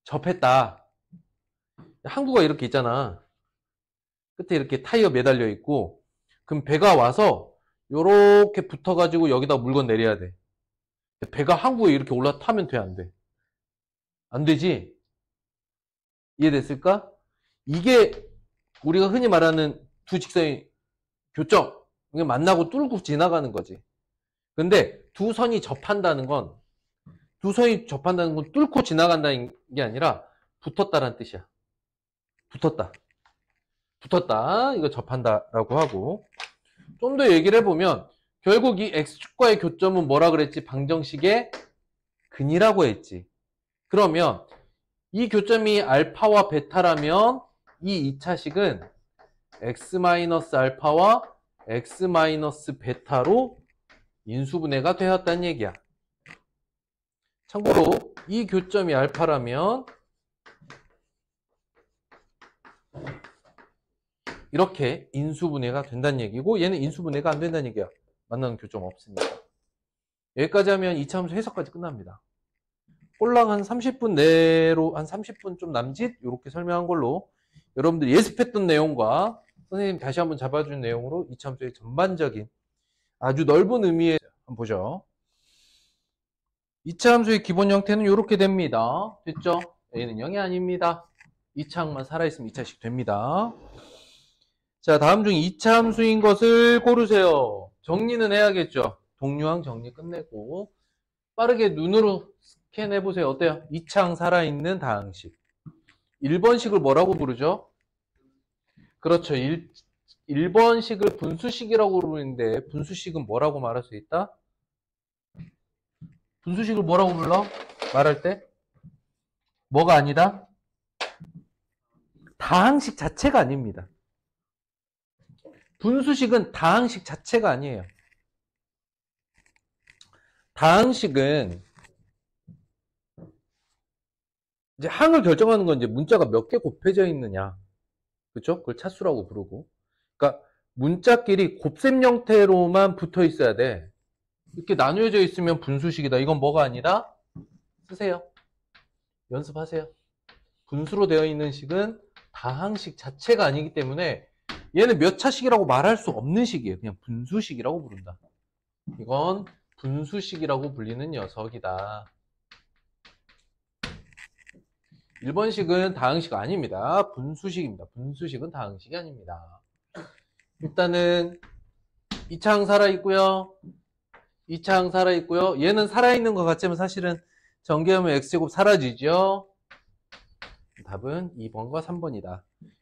접했다. 항구가 이렇게 있잖아. 끝에 이렇게 타이어 매달려 있고 그럼 배가 와서 요렇게 붙어가지고 여기다 물건 내려야 돼. 배가 항구에 이렇게 올라타면 돼, 안 돼? 안 되지? 이해됐을까? 이게 우리가 흔히 말하는 두 직선의 교점. 이게 만나고 뚫고 지나가는 거지. 근데 두 선이 접한다는 건 뚫고 지나간다는 게 아니라 붙었다라는 뜻이야. 붙었다. 이거 접한다라고 하고. 좀 더 얘기를 해보면 결국 이 x축과의 교점은 뭐라 그랬지? 방정식의 근이라고 했지. 그러면 이 교점이 알파와 베타라면 이 2차식은 x-알파와 x-베타로 인수분해가 되었다는 얘기야. 참고로 이 교점이 알파라면 이렇게 인수분해가 된다는 얘기고 얘는 인수분해가 안 된다는 얘기야. 만나는 교점 없으니까. 여기까지 하면 2차 함수 해석까지 끝납니다. 꼴랑 한 30분 내로 한 30분 좀 남짓 이렇게 설명한 걸로 여러분들이 예습했던 내용과 선생님 다시 한번 잡아준 내용으로 2차 함수의 전반적인 아주 넓은 의미의 한번 보죠. 2차 함수의 기본 형태는 이렇게 됩니다. 됐죠? A는 0이 아닙니다. 2차 항만 살아있으면 2차식 됩니다. 자, 다음 중 2차 함수인 것을 고르세요. 정리는 해야겠죠. 동류항 정리 끝내고 빠르게 눈으로 스캔해보세요. 어때요? 2차항 살아있는 다항식. 1번식을 뭐라고 부르죠? 그렇죠. 1번식을 분수식이라고 부르는데 분수식은 뭐라고 말할 수 있다? 분수식을 뭐라고 불러? 말할 때? 뭐가 아니다? 다항식 자체가 아닙니다. 분수식은 다항식 자체가 아니에요. 다항식은 이제 항을 결정하는 건 이제 문자가 몇 개 곱해져 있느냐. 그렇죠? 그걸 차수라고 부르고. 그러니까 문자끼리 곱셈 형태로만 붙어 있어야 돼. 이렇게 나누어져 있으면 분수식이다. 이건 뭐가 아니다? 쓰세요. 연습하세요. 분수로 되어 있는 식은 다항식 자체가 아니기 때문에 얘는 몇 차식이라고 말할 수 없는 식이에요. 그냥 분수식이라고 부른다. 이건 분수식이라고 불리는 녀석이다. 1번식은 다항식 아닙니다. 분수식입니다. 분수식은 다항식이 아닙니다. 일단은 2차항 살아있고요. 2차항 살아있고요. 얘는 살아있는 것 같지만 사실은 전개하면 x제곱 사라지죠. 답은 2번과 3번이다.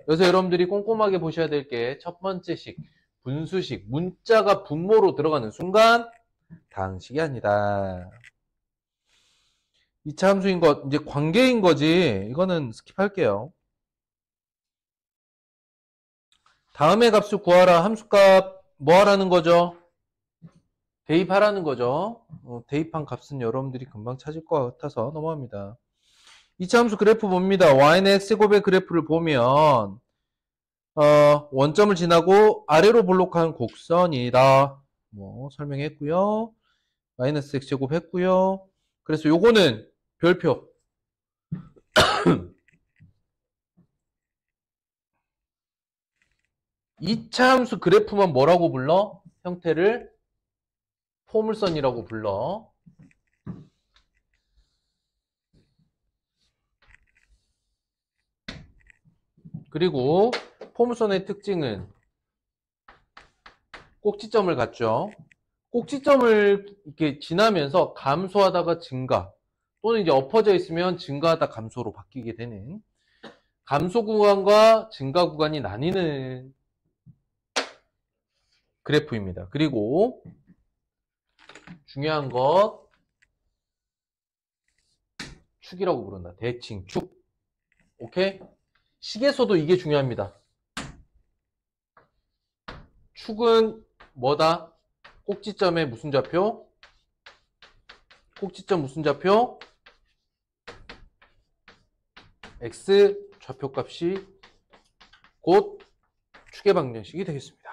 여기서 여러분들이 꼼꼼하게 보셔야 될 게 첫 번째 식, 분수식, 문자가 분모로 들어가는 순간 다항식이 아니다. 2차 함수인 것, 이제 관계인 거지. 이거는 스킵할게요. 다음의 값을 구하라. 함수값 뭐 하라는 거죠? 대입하라는 거죠. 대입한 값은 여러분들이 금방 찾을 것 같아서 넘어갑니다. 2차 함수 그래프 봅니다. y는 x제곱의 그래프를 보면 원점을 지나고 아래로 볼록한 곡선이다. 뭐 설명했고요. 마이너스 x제곱 했고요. 그래서 요거는 별표. 2차 함수 그래프만 뭐라고 불러? 형태를 포물선이라고 불러. 그리고 포물선의 특징은 꼭지점을 갖죠. 꼭지점을 이렇게 지나면서 감소하다가 증가, 또는 이제 엎어져 있으면 증가하다 감소로 바뀌게 되는 감소 구간과 증가 구간이 나뉘는 그래프입니다. 그리고 중요한 것, 축이라고 부른다. 대칭, 축. 오케이? 식에서도 이게 중요합니다. 축은 뭐다? 꼭지점의 무슨 좌표? 꼭지점 무슨 좌표? x 좌표값이 곧 축의 방정식이 되겠습니다.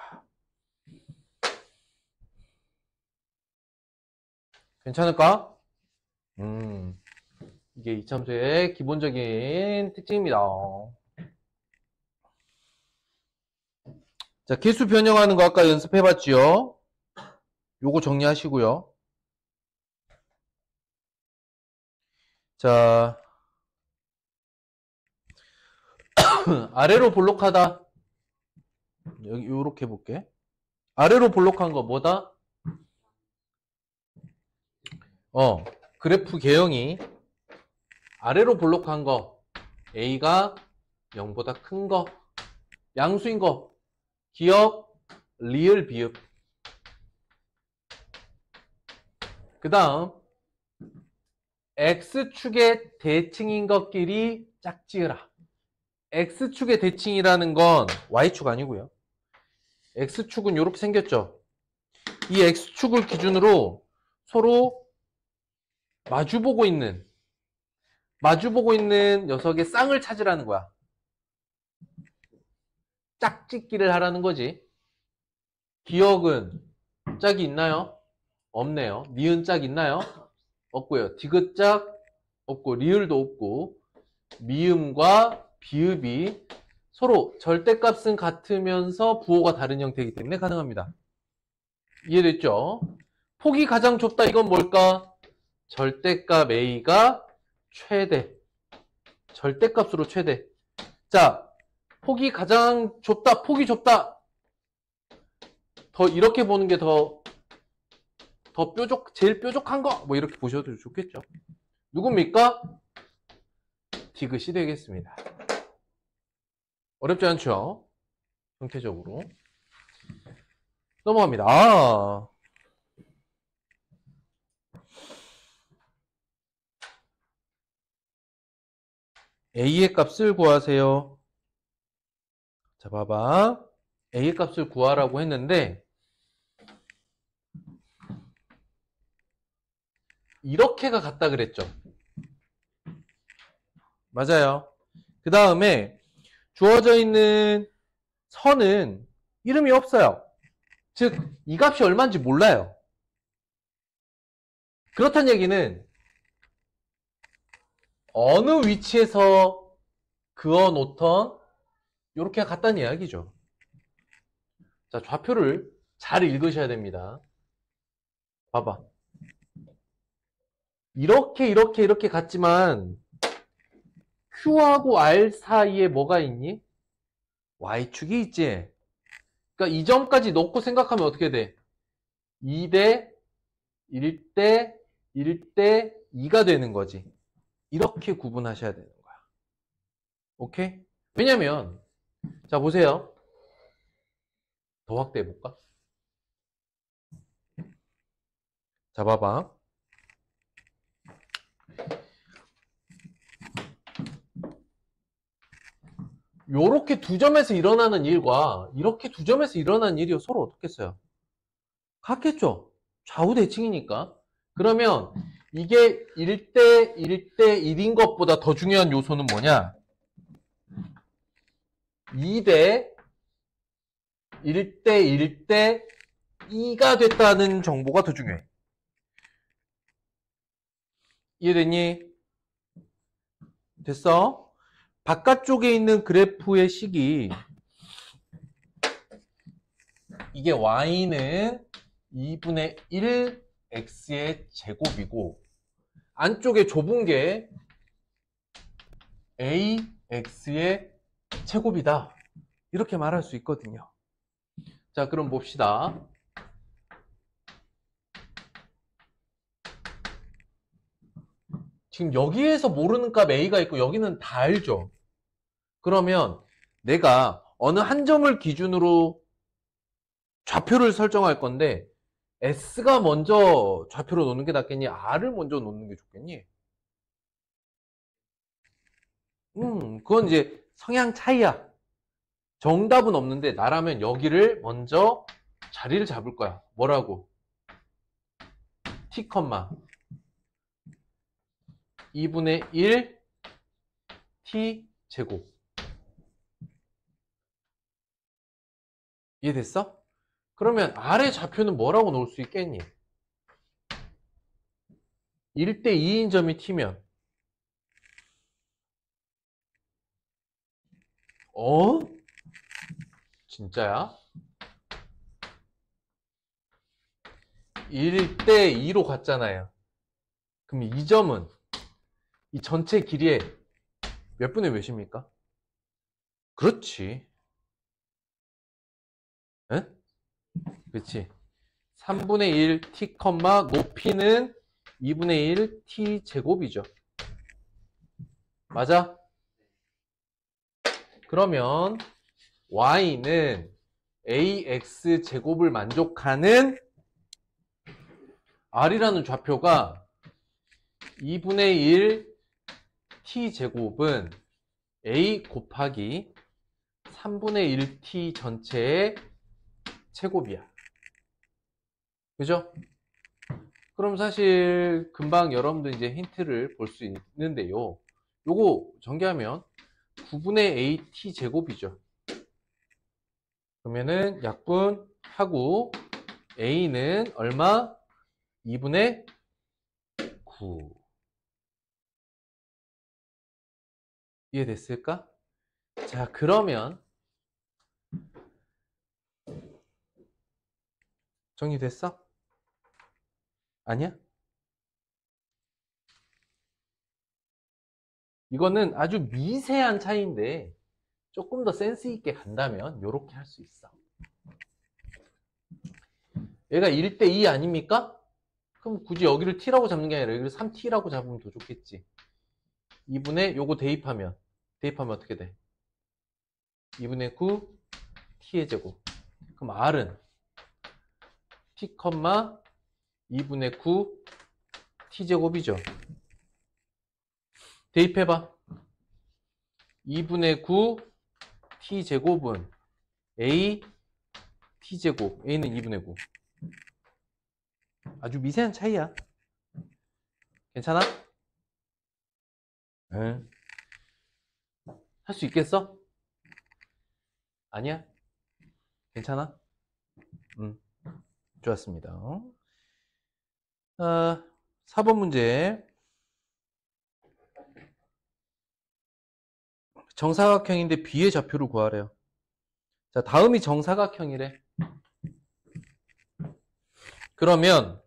괜찮을까? 이게 이참수의 기본적인 특징입니다. 자, 개수 변형하는 거 아까 연습해봤지요? 요거 정리하시고요. 자, 아래로 볼록하다. 여기 요렇게 볼게. 아래로 볼록한 거 뭐다? 그래프 개형이 아래로 볼록한 거 A가 0보다 큰 거, 양수인 거, 기억, 리을, 비읍. 그 다음 X축의 대칭인 것끼리 짝지으라. X축의 대칭이라는 건 Y축 아니고요. X축은 이렇게 생겼죠. 이 X축을 기준으로 서로 마주보고 있는 녀석의 쌍을 찾으라는 거야. 짝짓기를 하라는 거지. 기억은 짝이 있나요? 없네요. 니은 짝 있나요? 없고요. 디귿짝 없고 리을도 없고 미음과 비읍이 서로 절대값은 같으면서 부호가 다른 형태이기 때문에 가능합니다. 이해됐죠? 폭이 가장 좁다. 이건 뭘까? 절대값 A가 최대. 절대값으로 최대. 자, 폭이 가장 좁다. 폭이 좁다. 더 이렇게 보는 게 더 제일 뾰족한 거. 뭐 이렇게 보셔도 좋겠죠. 누굽니까? 디귿이 되겠습니다. 어렵지 않죠? 형태적으로. 넘어갑니다. A의 값을 구하세요. 자, 봐봐. A의 값을 구하라고 했는데 이렇게가 같다 그랬죠. 맞아요. 그 다음에 주어져 있는 선은 이름이 없어요. 즉, 이 값이 얼마인지 몰라요. 그렇다는 얘기는 어느 위치에서 그어 놓던 이렇게 같다는 이야기죠. 자, 좌표를 잘 읽으셔야 됩니다. 봐봐. 이렇게 같지만 Q하고 R 사이에 뭐가 있니? Y축이 있지. 그러니까 이 점까지 놓고 생각하면 어떻게 돼? 2대 1대 1대 2가 되는 거지. 이렇게 구분하셔야 되는 거야. 오케이? 왜냐면 자, 보세요. 더 확대해 볼까? 자, 봐봐. 요렇게 두 점에서 일어나는 일과 이렇게 두 점에서 일어나는 일이 서로 어떻겠어요? 같겠죠? 좌우 대칭이니까. 그러면 이게 1대 1대 1인 것보다 더 중요한 요소는 뭐냐? 2대 1대 1대 2가 됐다는 정보가 더 중요해. 이해됐니? 됐어? 바깥쪽에 있는 그래프의 식이 이게 y는 2분의 1 x의 제곱이고 안쪽에 좁은 게 ax의 제곱이다. 이렇게 말할 수 있거든요. 자, 그럼 봅시다. 지금 여기에서 모르는 값 a가 있고 여기는 다 알죠? 그러면 내가 어느 한 점을 기준으로 좌표를 설정할 건데 S가 먼저 좌표로 놓는 게 낫겠니? R을 먼저 놓는 게 좋겠니? 그건 이제 성향 차이야. 정답은 없는데 나라면 여기를 먼저 자리를 잡을 거야. 뭐라고? T, 2분의 1 T 제곱. 이해됐어? 그러면 아래 좌표는 뭐라고 놓을 수 있겠니? 1대 2인 점이 T면 진짜야? 1대 2로 갔잖아요. 그럼 이 점은 이 전체 길이의 몇 분의 몇입니까? 그렇지. 응? 그렇지. 3분의 1 t, 높이는 2분의 1 t 제곱이죠. 맞아? 그러면 y는 ax 제곱을 만족하는 r이라는 좌표가 2분의 1 t 제곱은 a 곱하기 3분의 1 t 전체의 제곱이야. 그죠? 그럼 사실 금방 여러분들 이제 힌트를 볼 수 있는데요. 요거 전개하면 9분의 AT 제곱이죠. 그러면은 약분하고 A는 얼마? 2분의 9. 이해됐을까? 자, 그러면 정리됐어? 아니야? 이거는 아주 미세한 차이인데 조금 더 센스 있게 간다면 이렇게 할 수 있어. 얘가 1대 2 아닙니까? 그럼 굳이 여기를 t라고 잡는 게 아니라 여기를 3t라고 잡으면 더 좋겠지. 2분의 요거 대입하면 어떻게 돼? 2분의 9 t의 제곱. 그럼 r은 t, 2분의 9 t제곱이죠. 대입해봐. 2분의 9 t제곱은 a t제곱. a는 2분의 9. 아주 미세한 차이야. 괜찮아? 응. 할 수 있겠어? 아니야? 괜찮아? 좋았습니다. 4번 문제. 정사각형인데 B의 좌표를 구하래요. 자, 다음이 정사각형이래. 그러면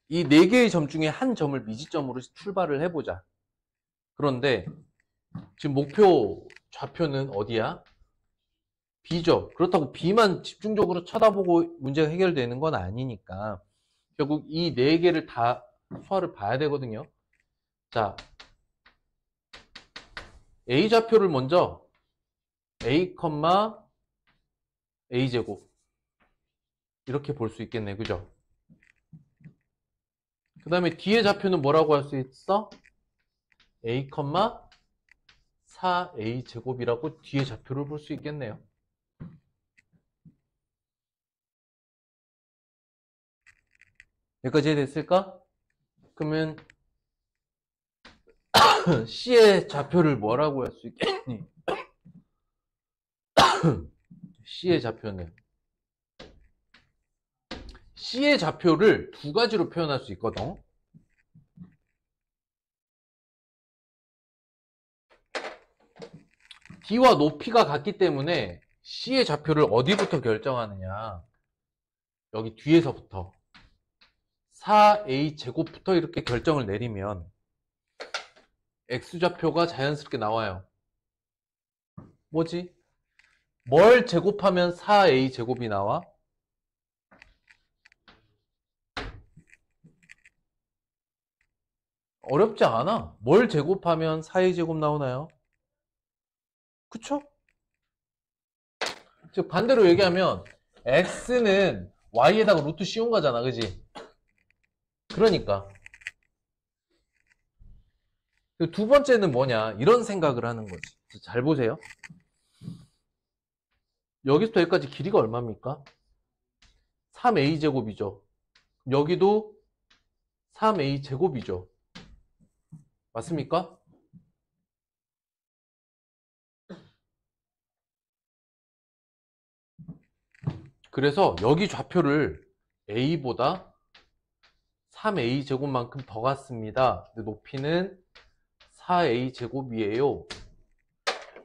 이 4개의 점 중에 한 점을 미지점으로 출발을 해보자. 그런데 지금 목표 좌표는 어디야? B죠. 그렇다고 B만 집중적으로 쳐다보고 문제가 해결되는 건 아니니까 결국 이 4개를 다 수화를 봐야 되거든요. 자, A 좌표를 먼저 A, A제곱 이렇게 볼 수 있겠네. 그죠? 그 다음에 뒤에 좌표는 뭐라고 할 수 있어? A, 4a 제곱이라고 뒤에 좌표를 볼 수 있겠네요. 여기까지 됐을까? 그러면 C의 좌표를 뭐라고 할 수 있겠니? C의 좌표를 두 가지로 표현할 수 있거든. D와 높이가 같기 때문에 C의 좌표를 어디부터 결정하느냐. 여기 뒤에서부터 4a 제곱부터 이렇게 결정을 내리면 X좌표가 자연스럽게 나와요. 뭐지? 뭘 제곱하면 4a 제곱이 나와? 어렵지 않아. 뭘 제곱하면 4a 제곱 나오나요? 그쵸? 즉 반대로 얘기하면 x는 y에다가 루트 씌운 거잖아, 그지? 그러니까 두 번째는 뭐냐, 이런 생각을 하는 거지. 잘 보세요. 여기서부터 여기까지 길이가 얼마입니까? 3a 제곱이죠. 여기도 3a 제곱이죠. 맞습니까? 그래서 여기 좌표를 a보다 3a 제곱만큼 더 갔습니다. 근데 높이는 4a 제곱이에요.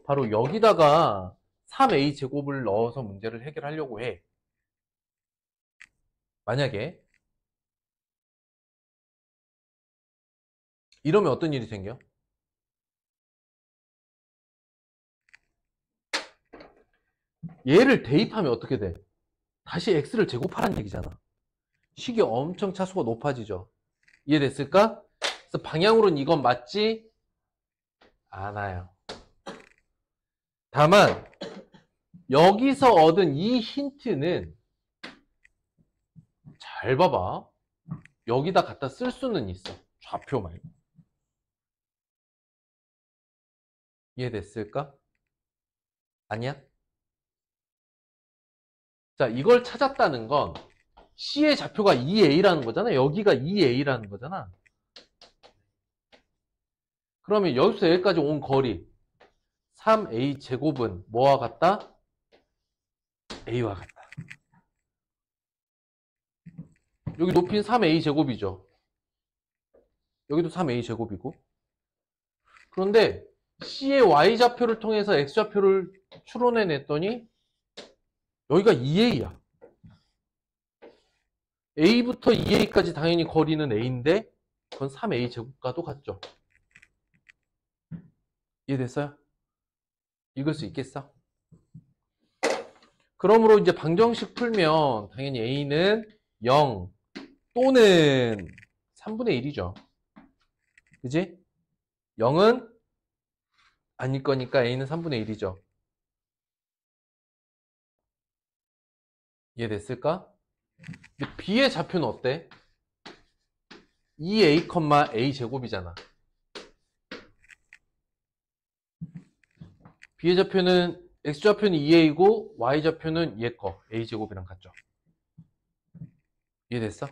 바로 여기다가 3a 제곱을 넣어서 문제를 해결하려고 해. 만약에 이러면 어떤 일이 생겨? 얘를 대입하면 어떻게 돼? 다시 x를 제곱하라는 얘기잖아. 식이 엄청 차수가 높아지죠. 이해됐을까? 그래서 방향으로는 이건 맞지 않아요. 다만 여기서 얻은 이 힌트는 잘 봐봐. 여기다 갖다 쓸 수는 있어. 좌표 말고. 이해됐을까? 아니야? 자, 이걸 찾았다는 건 C의 좌표가 2a라는 거잖아. 여기가 2a라는 거잖아. 그러면 여기서 여기까지 온 거리 3a 제곱은 뭐와 같다? a와 같다. 여기 높이는 3a 제곱이죠. 여기도 3a 제곱이고. 그런데 C의 y좌표를 통해서 x좌표를 추론해냈더니 여기가 2a야. a부터 2a까지 당연히 거리는 a인데 그건 3a 제곱과도 같죠. 이해됐어요? 읽을 수 있겠어? 그러므로 이제 방정식 풀면 당연히 a는 0 또는 3분의 1이죠. 그지? 0은 아닐 거니까 a는 3분의 1이죠. 이해됐을까? 근데 b의 좌표는 어때? 2a, a 제곱이잖아. b의 좌표는 x좌표는 2a이고 y좌표는 얘 거 a 제곱이랑 같죠. 이해됐어?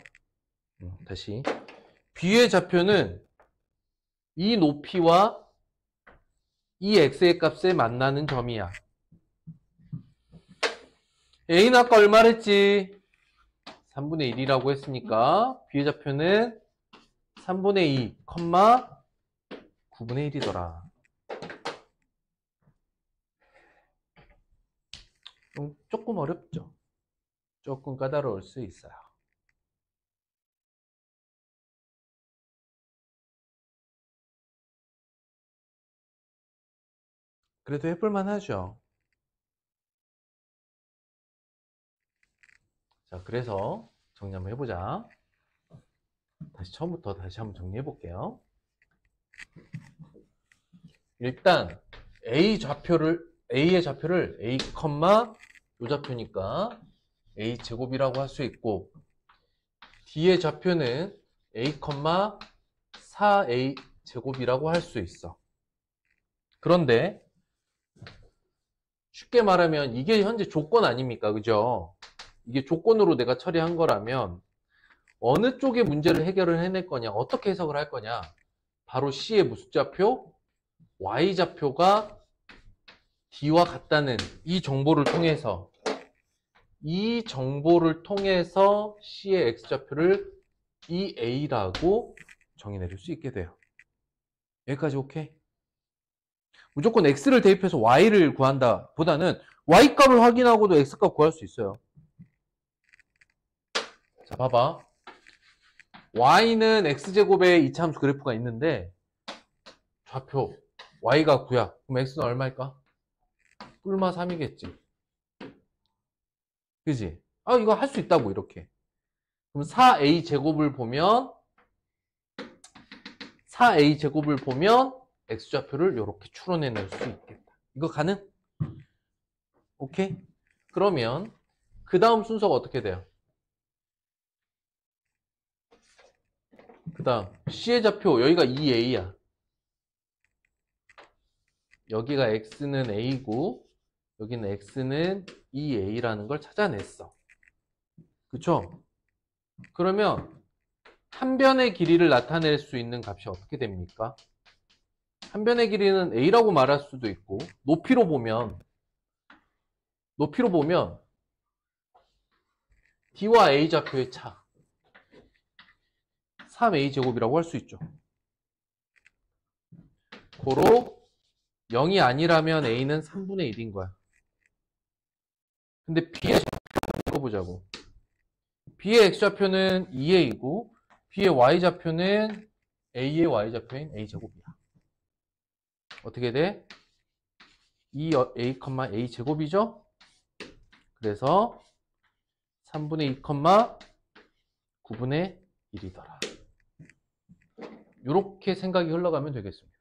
다시 b의 좌표는 이 높이와 이 x의 값에 만나는 점이야. a는 아까 얼마를 했지? 3분의 1이라고 했으니까 b의 좌표는 3분의 2, 9분의 1이더라. 조금 어렵죠? 조금 까다로울 수 있어요. 그래도 해볼만 하죠. 자, 그래서 정리 한번 해보자. 다시 처음부터 다시 한번 정리해 볼게요. 일단 A의 좌표를 a, 요 좌표니까 a 제곱이라고 할 수 있고, D의 좌표는 a, 4a 제곱이라고 할 수 있어. 그런데 쉽게 말하면 이게 현재 조건 아닙니까? 그죠? 이게 조건으로 내가 처리한 거라면 어느 쪽의 문제를 해결을 해낼 거냐, 어떻게 해석을 할 거냐. 바로 C의 무슨 좌표? Y좌표가 D와 같다는 이 정보를 통해서 C의 X좌표를 EA라고 정의 내릴 수 있게 돼요. 여기까지 오케이? 무조건 X를 대입해서 Y를 구한다 보다는 Y값을 확인하고도 X값 구할 수 있어요. 자, 봐봐. Y는 X제곱의 이차함수 그래프가 있는데 좌표 Y가 9야. 그럼 X는 얼마일까? 뿔마 3이겠지. 그지? 아, 이거 할 수 있다고, 이렇게. 그럼 4A제곱을 보면 X좌표를 이렇게 추론해낼 수 있겠다. 이거 가능? 오케이? 그러면 그 다음 순서가 어떻게 돼요? 그 다음 C의 좌표 여기가 2A야. 여기가 X는 A고 여기는 X는 2A라는 걸 찾아냈어. 그쵸? 그러면 한 변의 길이를 나타낼 수 있는 값이 어떻게 됩니까? 한 변의 길이는 A라고 말할 수도 있고 높이로 보면 D와 A 좌표의 차 3A제곱이라고 할 수 있죠. 고로 0이 아니라면 A는 3분의 1인 거야. 근데 B의 좌표를 읽어보자고. B의 X좌표는 2A이고 B의 Y좌표는 A의 Y좌표인 A제곱이야. 어떻게 돼? 2A, A제곱이죠? 그래서 3분의 2, 9분의 1이더라. 이렇게 생각이 흘러가면 되겠습니다.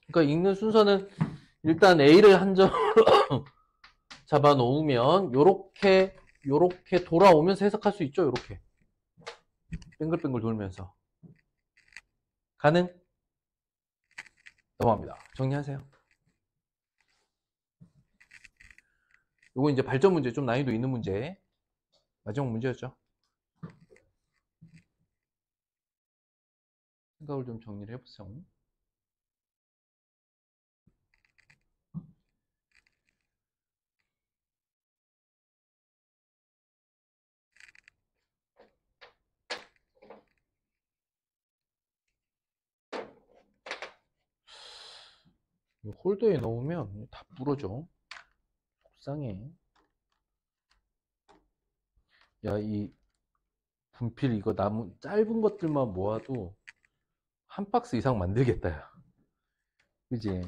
그러니까 읽는 순서는 일단 A를 한 점 잡아 놓으면 요렇게 돌아오면서 해석할 수 있죠. 요렇게 뱅글뱅글 돌면서. 가능? 넘어갑니다. 정리하세요. 요거 이제 발전 문제, 좀 난이도 있는 문제. 마지막 문제였죠. 생각을 좀 정리를 해보세요. 홀더에 넣으면 다 부러져. 속상해. 야, 이 분필 이거 나무 짧은 것들만 모아도 한 박스 이상 만들겠다, 야. 그지?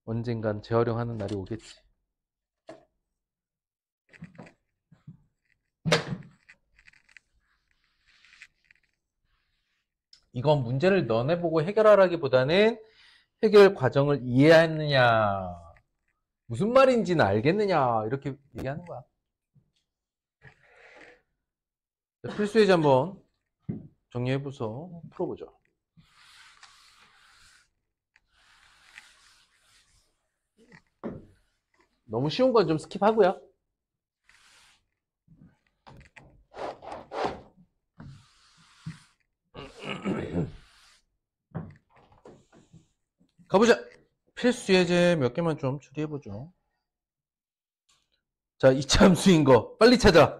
언젠간 재활용하는 날이 오겠지. 이건 문제를 너네보고 해결하라기보다는 해결 과정을 이해했느냐, 무슨 말인지는 알겠느냐, 이렇게 얘기하는 거야. 필수 예제 한번 정리해보서 풀어보죠. 너무 쉬운 건 좀 스킵하고요. 가보자. 필수 예제 몇 개만 좀 처리해보죠. 자, 이차 함수인 거 빨리 찾아.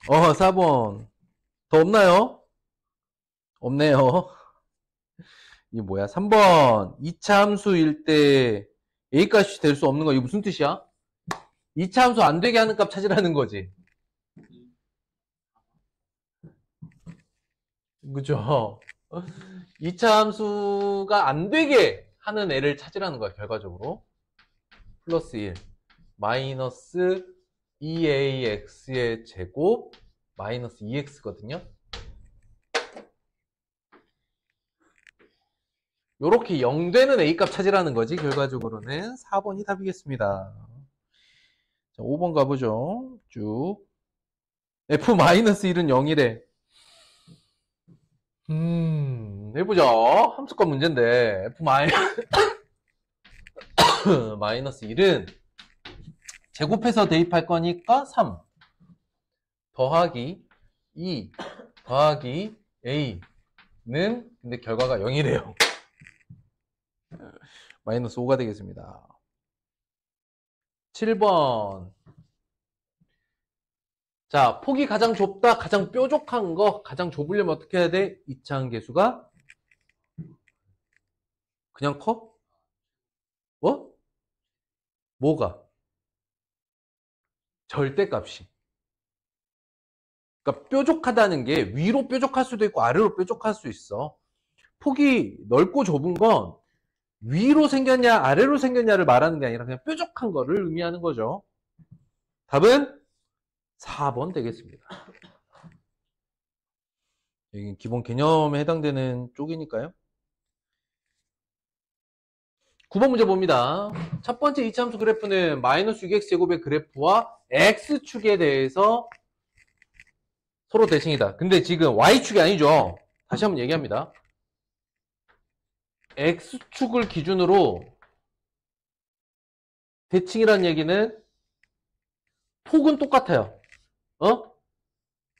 4번. 더 없나요? 없네요. 이게 뭐야? 3번. 2차 함수일 때 A값이 될 수 없는 거, 이거 무슨 뜻이야? 2차 함수 안 되게 하는 값 찾으라는 거지. 그죠? 2차 함수가 안 되게 하는 애를 찾으라는 거야, 결과적으로. 플러스 1. 마이너스 2AX의 제곱 마이너스 2X거든요. 요렇게 0 되는 A값 찾으라는 거지. 결과적으로는 4번이 답이겠습니다. 자, 5번 가보죠. 쭉. F-1은 0이래. 해보자. 함수값 문제인데 F 마이너스 1은 제곱해서 대입할 거니까 3 더하기 2 더하기 A는 근데 결과가 0이래요. 마이너스 5가 되겠습니다. 7번. 자, 폭이 가장 좁다, 가장 뾰족한 거, 가장 좁으려면 어떻게 해야 돼? 이차항 계수가 그냥 커? 뭐? 뭐가? 절대값이. 그러니까 뾰족하다는 게 위로 뾰족할 수도 있고 아래로 뾰족할 수 있어. 폭이 넓고 좁은 건 위로 생겼냐 아래로 생겼냐를 말하는 게 아니라 그냥 뾰족한 거를 의미하는 거죠. 답은 4번 되겠습니다. 여기 기본 개념에 해당되는 쪽이니까요. 9번 문제 봅니다. 첫 번째 이차함수 그래프는 마이너스 6x제곱의 그래프와 x축에 대해서 서로 대칭이다. 근데 지금 y축이 아니죠. 다시 한번 얘기합니다. x축을 기준으로 대칭이라는 얘기는 폭은 똑같아요.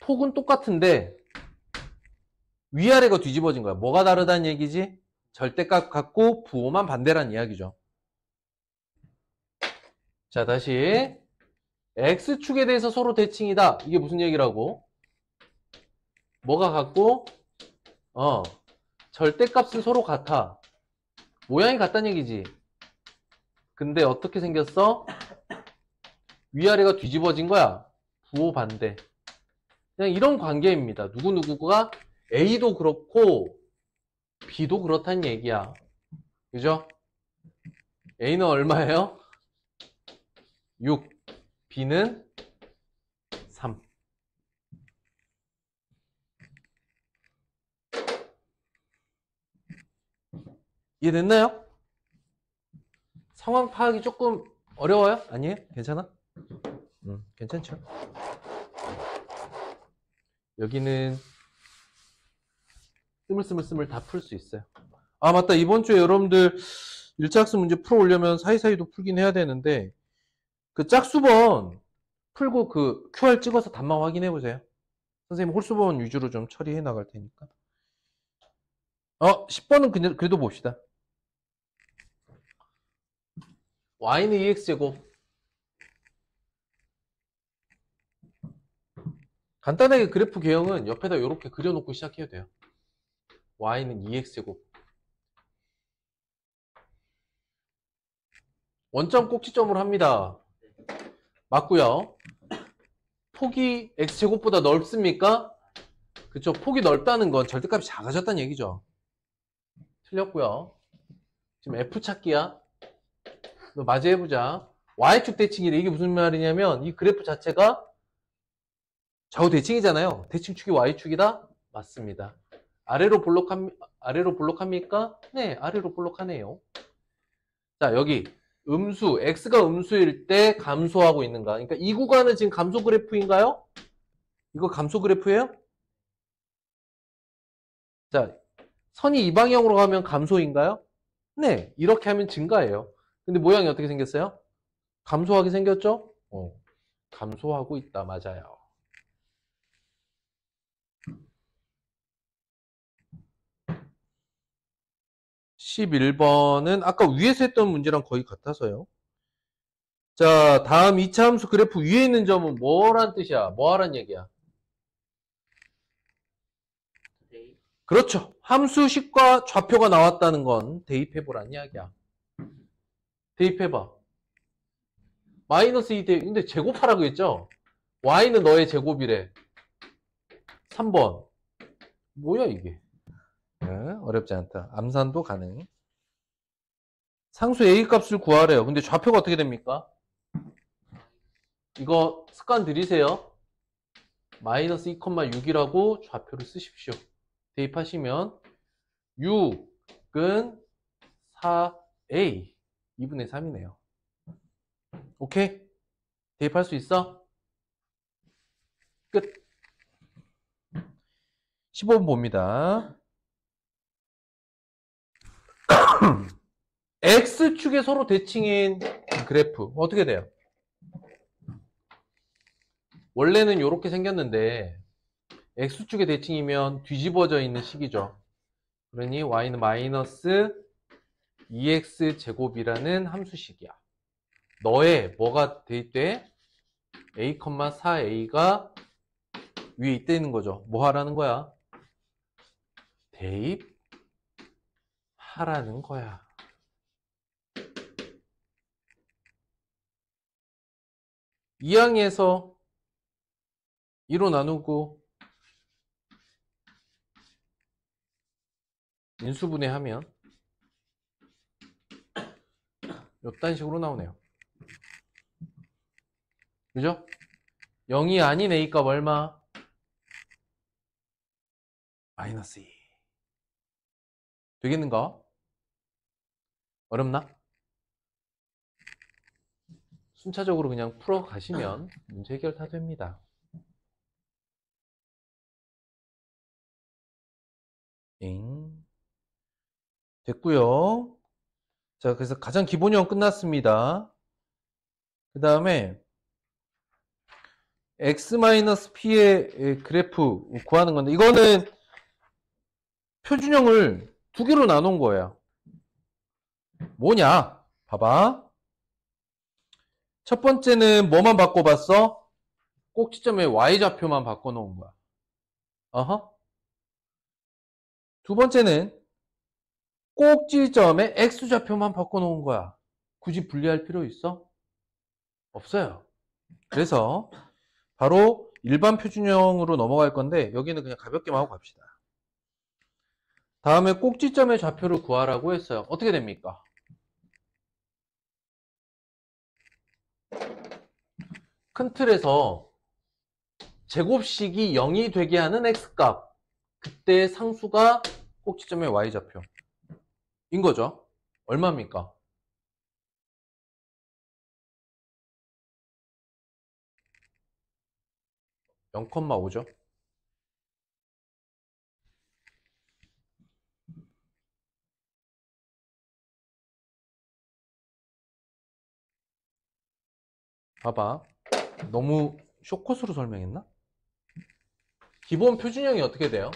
폭은 똑같은데 위아래가 뒤집어진 거야. 뭐가 다르다는 얘기지? 절대값 같고 부호만 반대란 이야기죠. 자, 다시 x축에 대해서 서로 대칭이다. 이게 무슨 얘기라고? 뭐가 같고 절대값은 서로 같아. 모양이 같다는 얘기지. 근데 어떻게 생겼어? 위아래가 뒤집어진 거야. 부호 반대. 그냥 이런 관계입니다. 누구누구가 A도 그렇고 B도 그렇다는 얘기야. 그죠? A는 얼마예요? 6. B는 3. 이해됐나요? 상황 파악이 조금 어려워요? 아니에요? 괜찮아? 괜찮죠? 여기는 스물스물 다 풀 수 있어요. 아, 맞다. 이번 주에 여러분들 1차 학습 문제 풀어 오려면 사이사이도 풀긴 해야 되는데 그 짝수번 풀고 그 QR 찍어서 답만 확인해 보세요. 선생님 홀수번 위주로 좀 처리해 나갈 테니까. 10번은 그래도 봅시다. y는 2x제곱. 간단하게 그래프 개형은 옆에다 이렇게 그려놓고 시작해도 돼요. y는 2x제곱. 원점 꼭지점으로 합니다. 맞고요. 폭이 x제곱보다 넓습니까? 그쵸. 폭이 넓다는 건 절대값이 작아졌다는 얘기죠. 틀렸고요. 지금 f 찾기야. 너 마저 해보자. y축 대칭이래. 이게 무슨 말이냐면 이 그래프 자체가 좌우 대칭이잖아요. 대칭축이 y축이다? 맞습니다. 아래로 볼록합니까? 네, 아래로 볼록하네요. 자, 여기 음수, x가 음수일 때 감소하고 있는가? 그러니까 이 구간은 지금 감소 그래프인가요? 이거 감소 그래프예요? 자, 선이 이 방향으로 가면 감소인가요? 네, 이렇게 하면 증가예요. 근데 모양이 어떻게 생겼어요? 감소하게 생겼죠? 감소하고 있다. 맞아요. 11번은 아까 위에서 했던 문제랑 거의 같아서요. 자, 다음 2차 함수 그래프 위에 있는 점은 뭐란 뜻이야? 뭐 하란 얘기야? 그렇죠. 함수식과 좌표가 나왔다는 건 대입해보란 이야기야. 대입해봐. 마이너스 2 대입. 근데 제곱하라고 했죠? y는 너의 제곱이래. 3번. 뭐야 이게? 네, 어렵지 않다. 암산도 가능. 상수 a 값을 구하래요. 근데 좌표가 어떻게 됩니까? 이거 습관 들이세요. 마이너스 2,6이라고 좌표를 쓰십시오. 대입하시면 6은 4a 2분의 3이네요. 오케이? 대입할 수 있어? 끝. 15번 봅니다. X축에 서로 대칭인 그래프 어떻게 돼요? 원래는 이렇게 생겼는데 X축에 대칭이면 뒤집어져 있는 식이죠. 그러니 Y는 마이너스 2X제곱이라는 함수식이야. 너의 뭐가 대입돼? A, 4A가 위에 있다는 거죠. 뭐 하라는 거야? 대입하라는 거야. 이 항에서 2로 나누고 인수분해하면 이딴 식으로 나오네요. 그죠? 0이 아닌 A값 얼마? 마이너스 2. 되겠는가? 어렵나? 순차적으로 그냥 풀어 가시면 문제 해결 다 됩니다. 됐고요. 자, 그래서 가장 기본형 끝났습니다. 그 다음에 x-p의 그래프 구하는 건데 이거는 표준형을 두 개로 나눈 거예요. 뭐냐? 봐봐. 첫 번째는 뭐만 바꿔봤어? 꼭지점의 y좌표만 바꿔놓은 거야. 어허. 두 번째는 꼭지점의 x좌표만 바꿔놓은 거야. 굳이 분리할 필요 있어? 없어요. 그래서 바로 일반 표준형으로 넘어갈 건데 여기는 그냥 가볍게만 하고 갑시다. 다음에 꼭지점의 좌표를 구하라고 했어요. 어떻게 됩니까? 큰 틀에서 제곱식이 0이 되게 하는 x값, 그때의 상수가 꼭지점의 y좌표인 거죠. 얼마입니까? 0,5죠. 봐봐. 너무 쇼컷으로 설명했나? 기본 표준형이 어떻게 돼요?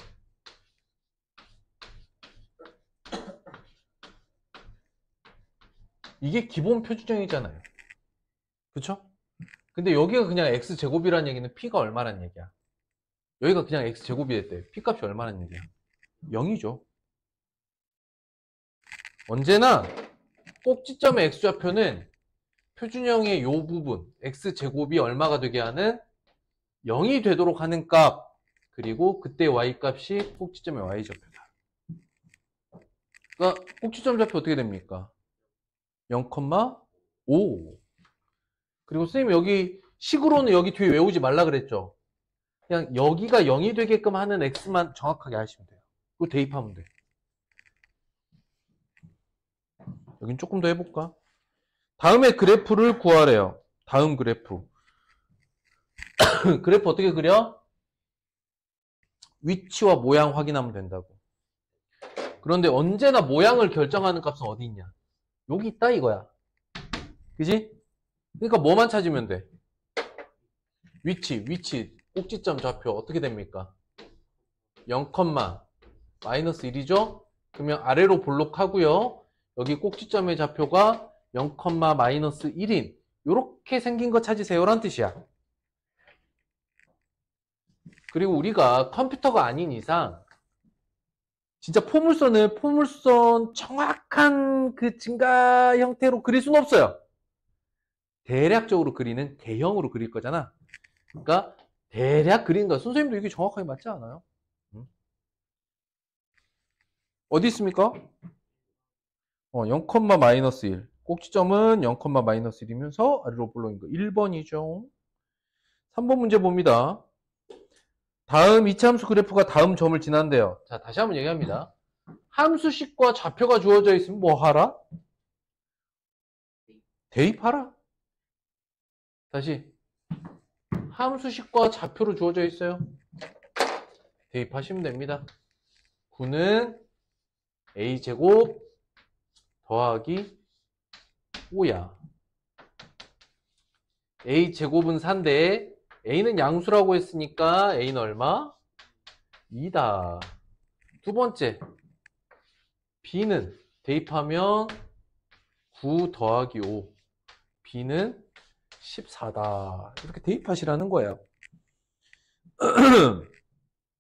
이게 기본 표준형이잖아요. 그쵸? 근데 여기가 그냥 x제곱이라는 얘기는 p가 얼마란 얘기야? 여기가 그냥 x제곱이 됐대. p값이 얼마란 얘기야? 0이죠. 언제나 꼭지점의 x좌표는 표준형의 요 부분 x제곱이 얼마가 되게 하는 0이 되도록 하는 값, 그리고 그때 y값이 꼭지점의 y좌표다. 그러니까 꼭지점 좌표 어떻게 됩니까? 0,5. 그리고 선생님 여기 식으로는 여기 뒤에 외우지 말라 그랬죠? 그냥 여기가 0이 되게끔 하는 x만 정확하게 하시면 돼요. 그거 대입하면 돼. 여긴 조금 더 해볼까? 다음에 그래프를 구하래요. 다음 그래프. 그래프 어떻게 그려? 위치와 모양 확인하면 된다고. 그런데 언제나 모양을 결정하는 값은 어디 있냐? 여기 있다 이거야. 그지? 그러니까 뭐만 찾으면 돼? 위치, 꼭지점 좌표 어떻게 됩니까? 0, 마이너스 1이죠? 그러면 아래로 볼록하고요. 여기 꼭지점의 좌표가 0, 마이너스 1인 이렇게 생긴 거 찾으세요 라는 뜻이야. 그리고 우리가 컴퓨터가 아닌 이상 진짜 포물선을 포물선 정확한 그 증가 형태로 그릴 수는 없어요. 대략적으로 그리는 대형으로 그릴 거잖아. 그러니까 대략 그리는 거야. 선생님도 이게 정확하게 맞지 않아요? 어디 있습니까? 0, 마이너스 1. 꼭지점은 0, 마이너스 1이면서 아래로 볼록인 거 1번이죠. 3번 문제 봅니다. 다음 이차함수 그래프가 다음 점을 지난대요. 자, 다시 한번 얘기합니다. 함수식과 좌표가 주어져 있으면 뭐 하라? 대입하라. 다시 함수식과 좌표로 주어져 있어요. 대입하시면 됩니다. 9는 a제곱 더하기 5야. a제곱은 4인데 a는 양수라고 했으니까 a는 얼마? 2다. 두 번째, b는 대입하면 9 더하기 5. b는 14다. 이렇게 대입하시라는 거예요.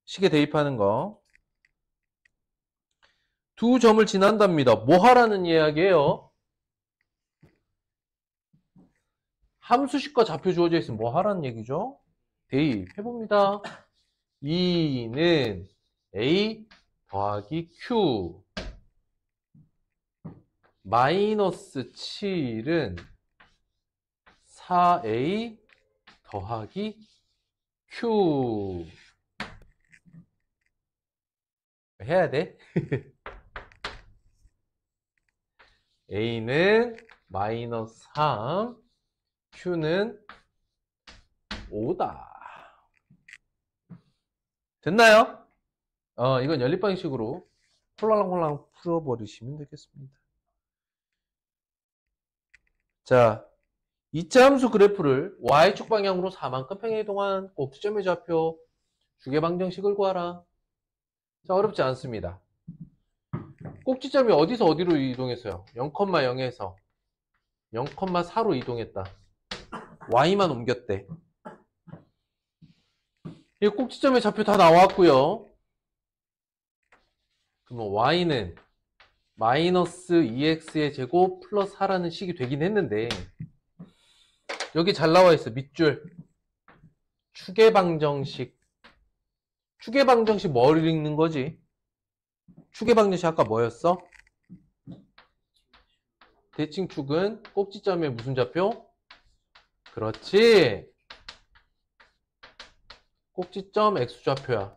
식에 대입하는 거. 두 점을 지난답니다. 뭐 하라는 이야기예요? 함수식과 좌표 주어져 있으면 뭐 하라는 얘기죠? 대입해봅니다. 2는 a 더하기 q 마이너스 7은 4a 더하기 q 해야 돼? a는 마이너스 3 q는 5다. 됐나요? 이건 연립방식으로 홀랑홀랑 풀어버리시면 되겠습니다. 자, 이차 함수 그래프를 y축 방향으로 4만큼 평행 이동한 꼭지점의 좌표 주개방정식을 구하라. 자, 어렵지 않습니다. 꼭지점이 어디서 어디로 이동했어요? 0,0에서 0,4로 이동했다. y만 옮겼대. 이 꼭지점의 좌표 다 나왔고요. 그러면 y는 마이너스 2x의 제곱 플러스 4라는 식이 되긴 했는데 여기 잘 나와 있어. 밑줄 추계방정식. 추계방정식 뭘 읽는 거지? 추계방정식 아까 뭐였어? 대칭축은 꼭지점의 무슨 좌표? 그렇지. 꼭지점 x좌표야.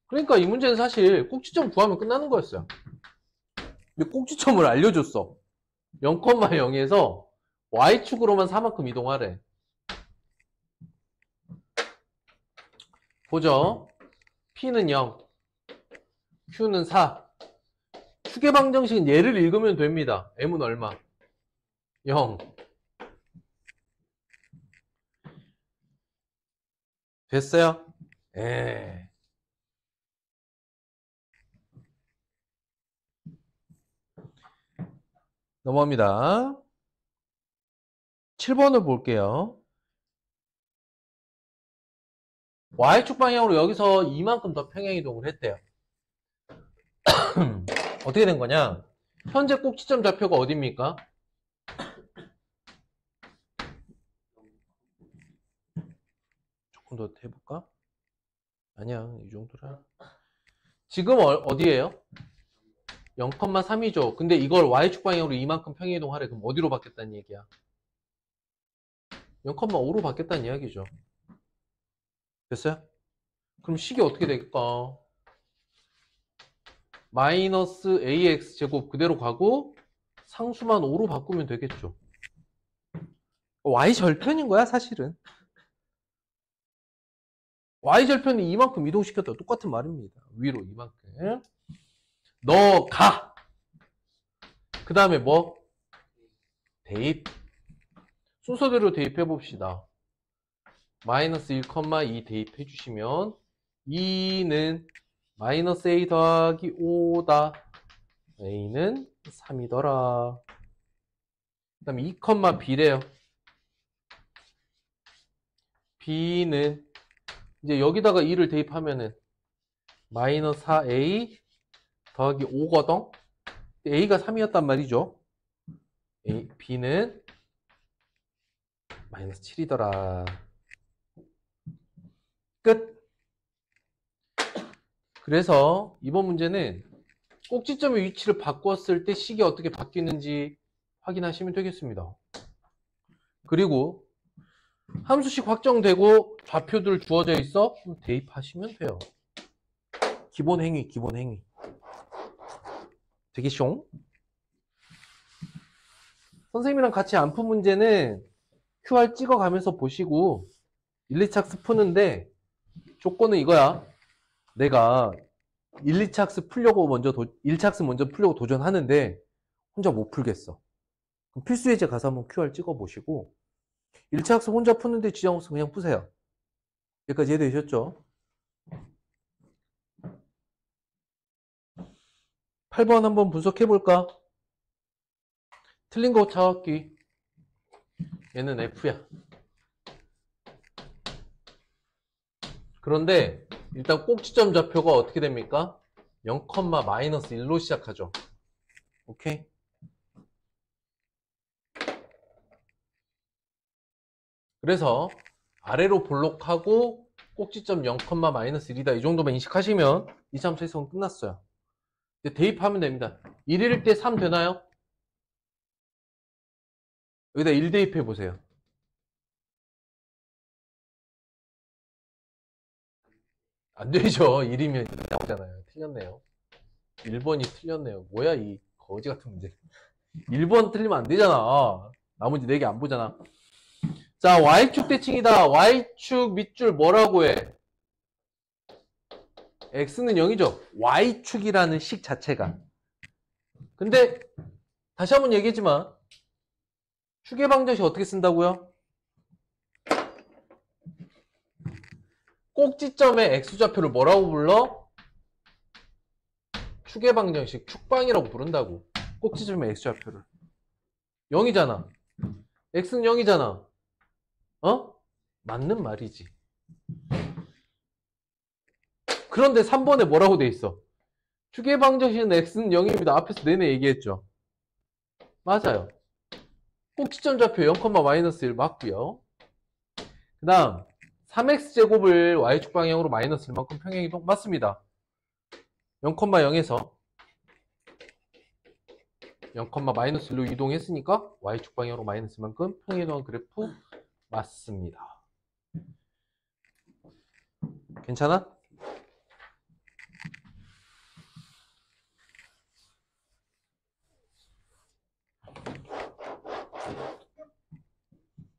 그러니까 이 문제는 사실 꼭지점 구하면 끝나는 거였어요. 근데 꼭지점을 알려줬어. 0,0에서 y축으로만 4만큼 이동하래. 보죠. p는 0, q는 4. 추계방정식은 얘를 읽으면 됩니다. m은 얼마? 0. 됐어요? 예. 넘어갑니다. 7번을 볼게요. y축 방향으로 여기서 이만큼 더 평행이동을 했대요. 어떻게 된 거냐? 현재 꼭지점 좌표가 어디입니까? 조금 더 해볼까? 아니야, 이 정도라. 지금 어디예요? 0,3이죠. 근데 이걸 y축 방향으로 이만큼 평행이동하래. 그럼 어디로 바뀌었다는 얘기야? 0,5로 바뀌었다는 이야기죠. 됐어요? 그럼 식이 어떻게 될까? 마이너스 ax 제곱 그대로 가고 상수만 5로 바꾸면 되겠죠. y절편인 거야 사실은. y절편이 이만큼 이동시켰다. 똑같은 말입니다. 위로 이만큼. 너 가. 그 다음에 뭐? 대입. 순서대로 대입해 봅시다. 마이너스 1,2 대입해 주시면 2는 마이너스 a 더하기 5다. a는 3이더라. 그 다음에 2,b래요. b는 이제 여기다가 2를 대입하면은 마이너스 4a 더하기 5거든. a가 3이었단 말이죠. b는 마이너스 7이더라. 끝. 그래서 이번 문제는 꼭지점의 위치를 바꿨을 때 식이 어떻게 바뀌는지 확인하시면 되겠습니다. 그리고 함수식 확정되고 좌표들 주어져 있어? 그럼 대입하시면 돼요. 기본 행위, 기본 행위. 되게 숑? 선생님이랑 같이 안 푼 문제는 QR 찍어가면서 보시고 1, 2착수 푸는데 조건은 이거야. 내가 1, 2차 학습 풀려고 1차 학습 먼저 풀려고 도전하는데 혼자 못 풀겠어. 그럼 필수 예제 가서 한번 QR 찍어 보시고 1차 학습 혼자 푸는데 지장 없으면 그냥 푸세요. 여기까지 이해되셨죠? 8번 한번 분석해 볼까? 틀린 거 찾기. 얘는 F야. 그런데 일단 꼭지점 좌표가 어떻게 됩니까? 0,-1로 시작하죠. 오케이? 그래서 아래로 볼록하고 꼭지점 0,-1이다. 이 정도만 인식하시면 2차 함수 해석은 끝났어요. 이제 대입하면 됩니다. 1일 때 3 되나요? 여기다 1 대입해 보세요. 안 되죠. 1이면 나오잖아요. 틀렸네요. 1번이 틀렸네요. 뭐야 이 거지 같은 문제. 1번 틀리면 안 되잖아. 나머지 4개 안 보잖아. 자, Y축 대칭이다. Y축 밑줄 뭐라고 해? X는 0이죠. Y축이라는 식 자체가. 근데 다시 한번 얘기했지만 축의 방정식 어떻게 쓴다고요? 꼭지점의 X좌표를 뭐라고 불러? 축의 방정식, 축방이라고 부른다고. 꼭지점의 X좌표를. 0이잖아. X는 0이잖아. 어? 맞는 말이지. 그런데 3번에 뭐라고 돼 있어? 축의 방정식은 X는 0입니다. 앞에서 내내 얘기했죠. 맞아요. 꼭지점 좌표 0,-1 맞고요. 그 다음 3x제곱을 y축 방향으로 마이너스 1만큼 평행이동 맞습니다. 0,0에서 0,-1로 이동했으니까 y축 방향으로 마이너스 1만큼 평행이동한 그래프 맞습니다. 괜찮아?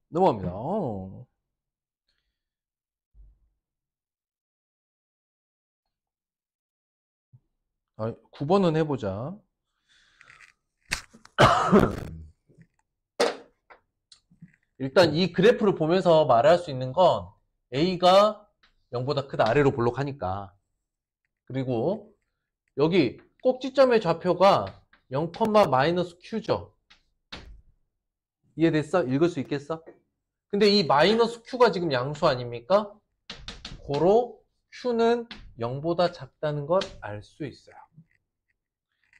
넘어갑니다. 9번은 해보자. 일단 이 그래프를 보면서 말할 수 있는 건 A가 0보다 크다 아래로 볼록하니까. 그리고 여기 꼭지점의 좌표가 0,-Q죠. 이해됐어? 읽을 수 있겠어? 근데 이 마이너스 Q가 지금 양수 아닙니까? 고로 Q는 0보다 작다는 걸 알 수 있어요.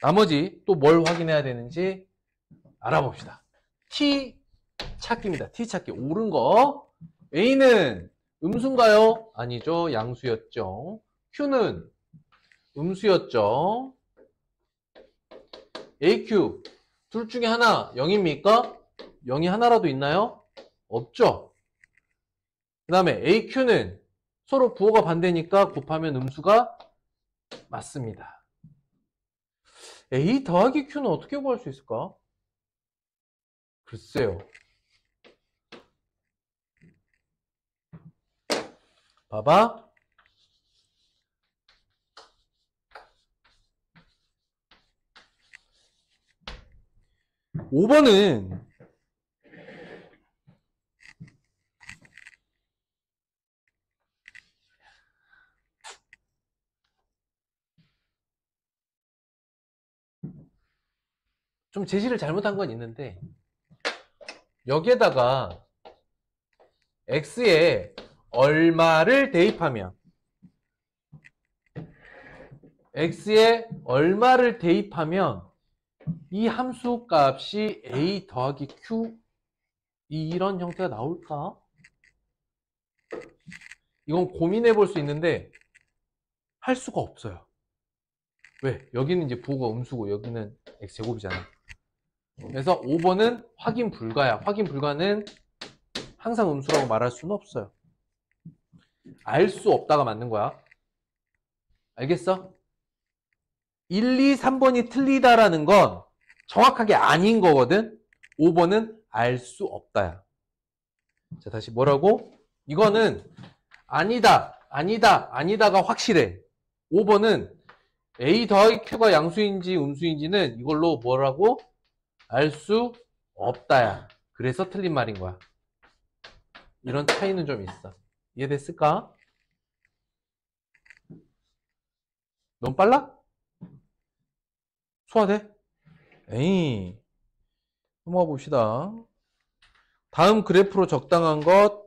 나머지 또 뭘 확인해야 되는지 알아봅시다. T 찾기입니다. T 찾기. 옳은 거. A는 음수인가요? 아니죠. 양수였죠. Q는 음수였죠. AQ. 둘 중에 하나 0입니까? 0이 하나라도 있나요? 없죠. 그 다음에 AQ는 서로 부호가 반대니까 곱하면 음수가 맞습니다. A 더하기 Q는 어떻게 구할 수 있을까? 글쎄요. 봐봐. 5번은 좀 제시를 잘못한 건 있는데 여기에다가 x에 얼마를 대입하면 이 함수 값이 a 더하기 q 이런 형태가 나올까? 이건 고민해 볼 수 있는데 할 수가 없어요. 왜? 여기는 이제 부호가 음수고 여기는 x제곱이잖아. 그래서 5번은 확인 불가야. 확인 불가는 항상 음수라고 말할 수는 없어요. 알 수 없다가 맞는 거야. 알겠어? 1, 2, 3번이 틀리다라는 건 정확하게 아닌 거거든. 5번은 알 수 없다야. 자, 다시 뭐라고? 이거는 아니다, 아니다, 아니다가 확실해. 5번은 A 더하기 Q가 양수인지 음수인지는 이걸로 뭐라고? 알 수 없다야. 그래서 틀린 말인 거야. 이런 차이는 좀 있어. 이해됐을까? 너무 빨라? 소화돼? 에이, 넘어가 봅시다. 다음 그래프로 적당한 것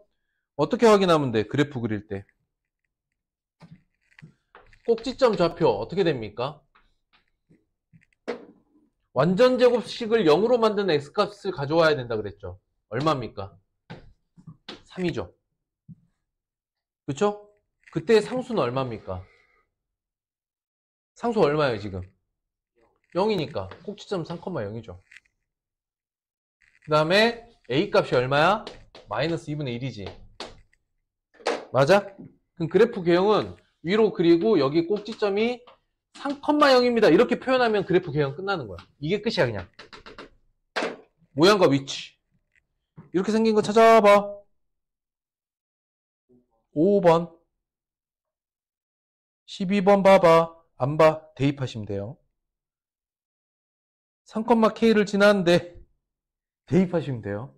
어떻게 확인하면 돼? 그래프 그릴 때. 꼭지점 좌표 어떻게 됩니까? 완전 제곱식을 0으로 만든 x값을 가져와야 된다 그랬죠. 얼마입니까? 3이죠. 그쵸? 그때 상수는 얼마입니까? 상수 얼마예요 지금? 0이니까 꼭지점 3,0이죠. 그 다음에 A값이 얼마야? 마이너스 2분의 1이지. 맞아? 그럼 그래프 개형은 위로 그리고 여기 꼭지점이 3,0입니다. 이렇게 표현하면 그래프 개형 끝나는 거야. 이게 끝이야 그냥. 모양과 위치. 이렇게 생긴 거 찾아봐. 5번. 12번 봐봐. 안 봐. 대입하시면 돼요. 3,K를 지났는데 대입하시면 돼요.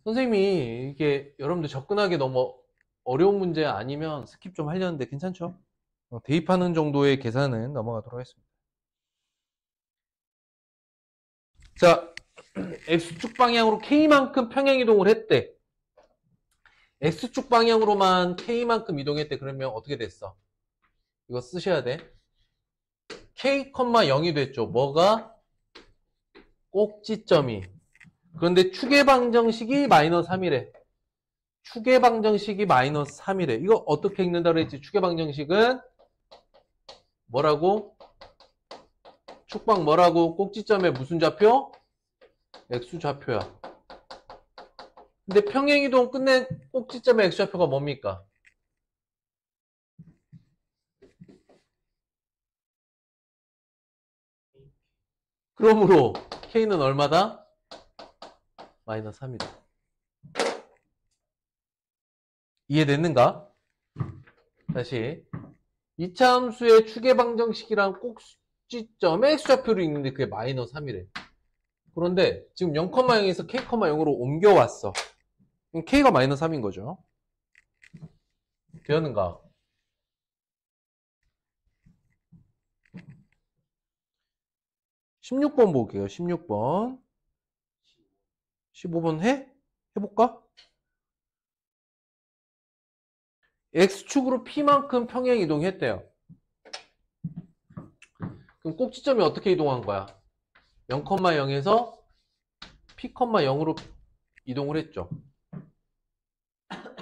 선생님이 이게 여러분들 접근하기 너무 어려운 문제 아니면 스킵 좀 하려는데 괜찮죠? 대입하는 정도의 계산은 넘어가도록 하겠습니다. 자, X축 방향으로 K만큼 평행이동을 했대. X축 방향으로만 K만큼 이동했대. 그러면 어떻게 됐어? 이거 쓰셔야 돼. K, 0이 됐죠. 뭐가? 꼭지점이. 그런데 축의 방정식이 마이너스 3이래. 축의 방정식이 마이너스 3이래. 이거 어떻게 읽는다 그랬지? 축의 방정식은 뭐라고? 축방 뭐라고? 꼭지점에 무슨 좌표? X좌표야. 근데 평행이동 끝낸 꼭지점의 X좌표가 뭡니까? 그러므로 K는 얼마다? 마이너스 3이다. 이해됐는가? 다시 2차 함수의 축의 방정식이랑 꼭지점의 X좌표를 읽는데 그게 마이너스 3이래. 그런데 지금 0,0에서 K, 0으로 옮겨왔어. 그럼 K가 마이너스 3인 거죠. 되었는가? 16번 볼게요. 16번. 15번 해? 해볼까? X축으로 P만큼 평행 이동했대요. 그럼 꼭지점이 어떻게 이동한 거야? 0,0에서 P,0으로 이동을 했죠.